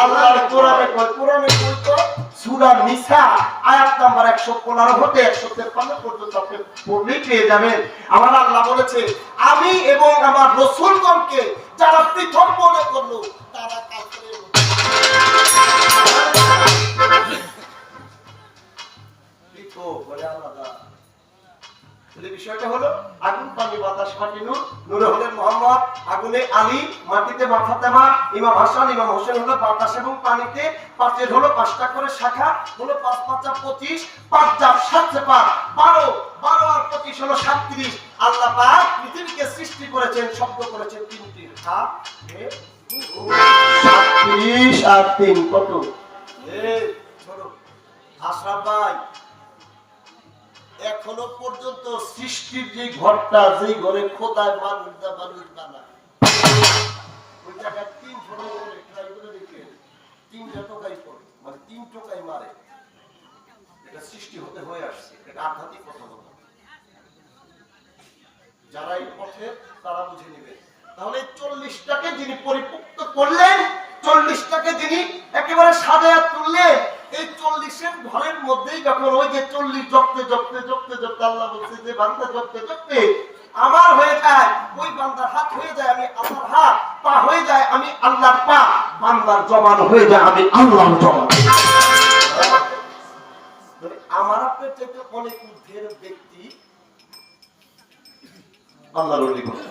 আল্লাহ কোরআনে কয়, কোরআনে কই তো সূরা নিসা আয়াত নাম্বার 115 হতে 153 পর্যন্ত আপনি পড়লেই পেয়ে যাবেন। আমার আল্লাহ বলেছে, আমি এবং আমার রাসূলগণকে যারা পৃথক মনে করলো তারা কাফের। বিষয়টা হলো আগুন পানি বাতাস মাটি নূর, নূরে হলেন মোহাম্মদ, আগুনে আলী, মাটিতে মা ফাতেমা, ইমাম হাসান ইমাম হোসেন হলো বাতাস এবং পানিতে, পাঁচের হলো 5টা করে শাখা, হলো 5 5 25, 5 জাপ 7 7 12, 12 আর 25 হলো 37। আল্লাহ পাক পৃথিবীকে সৃষ্টি করেছেন, শব্দ করেছেন 3টি হাত, 37 আর 3 কত? এই ছোট আশরাফ ভাই, এখনো পর্যন্ত সৃষ্টির যে ঘরটা, যে ঘরে খোদায় মানুষ বানায়, ওই জায়গায় 3 ছোট করে ট্রাই করে দেখে 3 টোকাই পড়ে, মানে 3 টোকাই মারে, এটা সৃষ্টি হতে হয়ে আসছে। এটা আধ্যাত্মিক কথা বলা, যারা এই পথে তারা বুঝে নেবে। তাহলে 40টাকে যিনি পরিপুক্ত করলেন, 40টাকে যিনি একেবারে সাজায়া তুললেন, এই 40-এর ঘরের মধ্যেই যখন ওই যে 40 জপতে জপতে জপতে জপতে আল্লাহ বলছে যে বান্দা জপতে জপতে আমার হয়ে যায়, ওই বান্দার হাত হয়ে যায় আমি আল্লাহর হাত, পা হয়ে যায় আমি আল্লাহর পা, বান্দার জবান হয়ে যায় আমি আল্লাহর জবান। আমার আপনার থেকে অনেক ঊর্ধ্বের ব্যক্তি আল্লাহর ওলি বলে,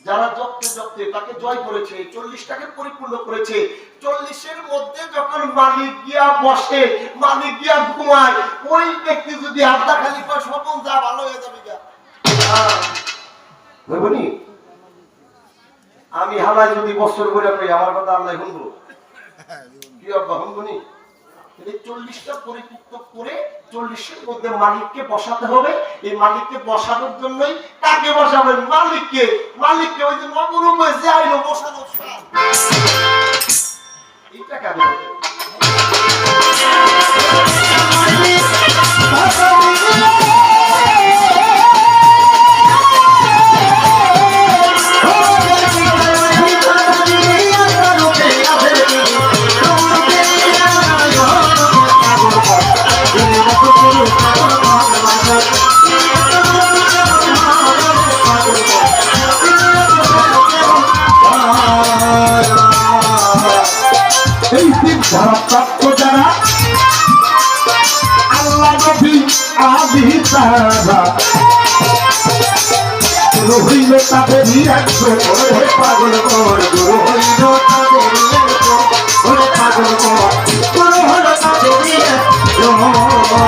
যারা জপতে জপতে তাকে জয় করেছে, 40টাকে পরিপূর্ণ করেছে। 40-এর মধ্যে যখন মালিক গিয়া বসে, মালিক গিয়া ঘুমায়, ওই ব্যক্তি যদি আড্ডা খালি পায় স্বপন যা ভালো হয়ে যাবে গা। বুঝবনি আমি হালায় যদি বছর করে পাই আমার কথা আল্লাহ শুনবো কি আব্বা শুনবনি? 40টা পরিপুক্ত করে 40-এর মধ্যে মালিককে বসাতে হবে। এই মালিককে বসানোর জন্যই কাকে বসাবেন? মালিককে। মালিককে ওই যে নবরূপে যে আইলো বসানোর স্থান, এইটা কাকে হবে? এই তিন ধারা প্রাপ্ত যারা আল্লাহ নবী আদি তারা গুরু হইল তাদেরই একজন, ওরে পাগল কর গুরু হইল তাদেরই একজন, ওরে পাগল কর গুরু হইল তাদেরই একজন।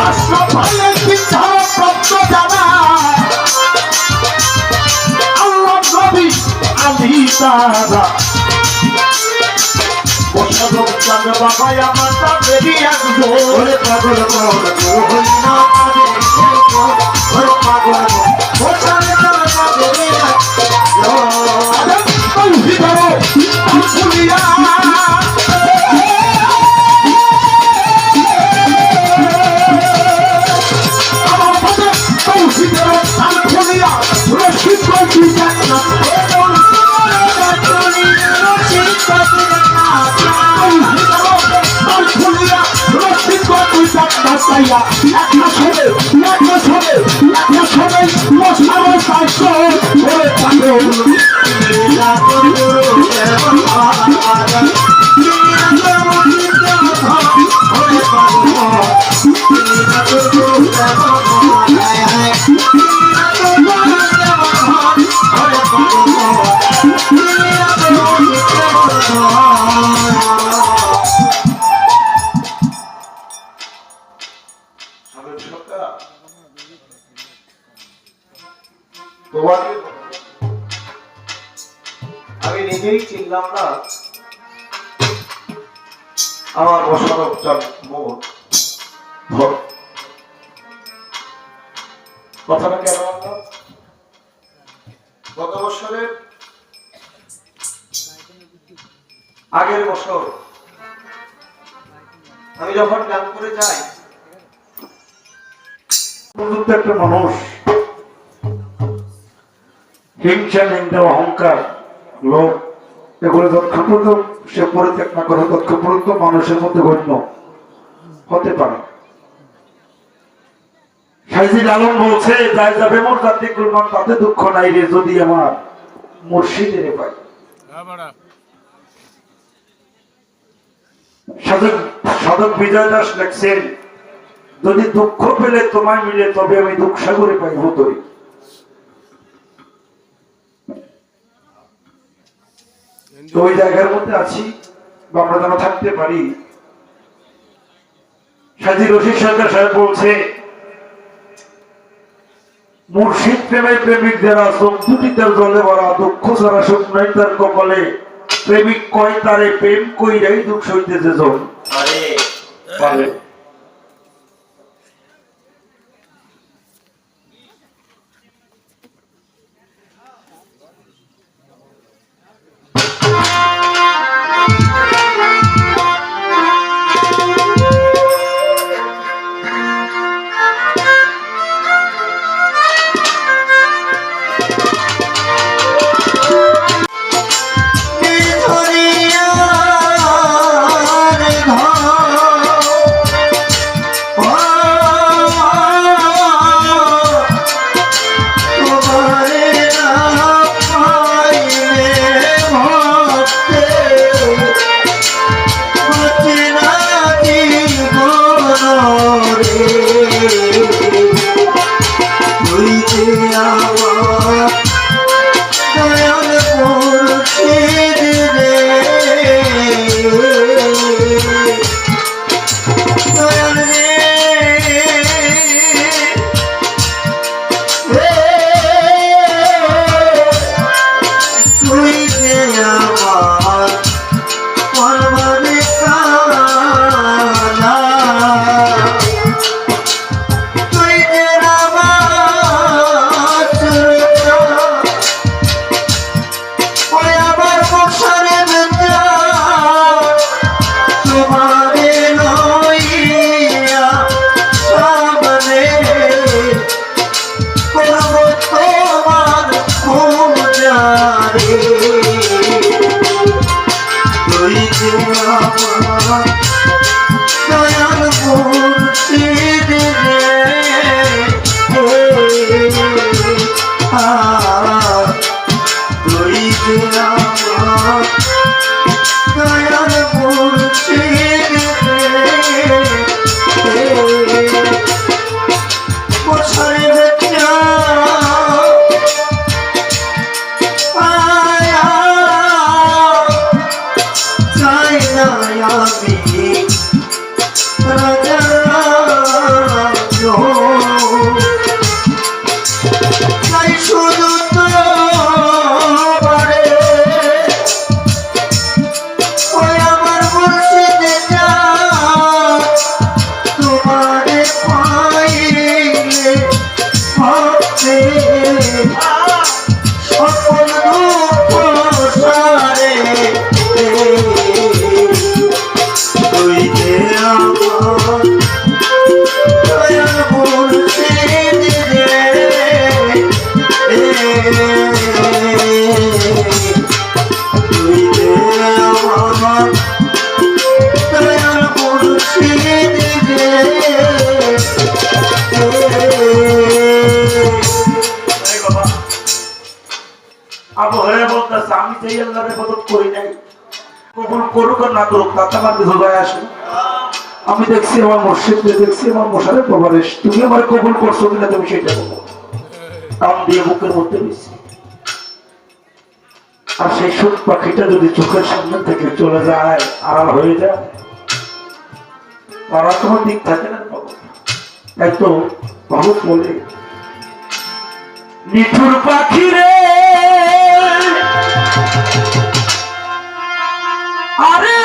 আশরাফ ভাইয়ের তিন ধারা প্রাপ্ত যারা আল্লাহ নবী আদি তারা বসাদক চাঁদ বাবা আমার তাদেরই একজন, ওরে পাগল কর গুরু হইল তাদেরই একজন, ওরে পাগল কর বসাদক চাঁদ তাদেরই একজন। আরে তৌহিদ রে আশুলিয়া আমার পথে তৌহিদ রে আশুলিয়া রশিদ কইছি জান্নাত এক মাস হবে মশার সাতশো ওরে পাগল আমি নিজেই চিনলাম না আমার অসারক মোট কথাটা কেন আনলাম? গত বছরের আগের বছর আমি যখন গান করে যাই, উপযুক্ত একটা মানুষ হিংসা নিন্দা অহংকার লোভ এগুলো যতক্ষণ পর্যন্ত সে পরিত্যাগ না করে ততক্ষণ পর্যন্ত মানুষের মধ্যে গণ্য হতে পারে। সাইজিদ আলম বলছে যাই যাবে মোর জাতি গুলমান তাতে দুঃখ নাই রে যদি আমার মুর্শিদের পাই। সাধক বিজয় দাস লেখছেন যদি দুঃখ পেলে তোমায় মিলে তবে আমি দুঃখ সাগরে পাইব তরি। তো ওই জায়গার মধ্যে আছি বা আমরা যেন থাকতে পারি। সাজি রশিদ সরকার সাহেব বলছে মুর্শিদ প্রেমের প্রেমিক যারা চোখ দুটি তার জলে ভরা দুঃখ ছাড়া সুখ নাই তার কপালে প্রেমিক কয় তারে প্রেম কইরাই দুঃখ সইতেছে জন পারে। আবু হরে বলতেছে আমি যেই আল্লাহর ইবাদত করি নাই কবুল করুক আর না করুক তাতে আমার কিছু যায় আসে। আমি দেখছি আমার মসজিদে দেখছি আমার মশারে প্রবারেশ তুমি আমার কবুল করছো কিনা তুমি সেটা বলো। টান দিয়ে বুকের মধ্যে দিচ্ছি আর সেই সুখ পাখিটা যদি চোখের সামনে থেকে চলে যায় আড়াল হয়ে যায় তারা তোমার দিক থাকে না বাবু। তাই তো বাবু বলে নিঠুর পাখি রে আরে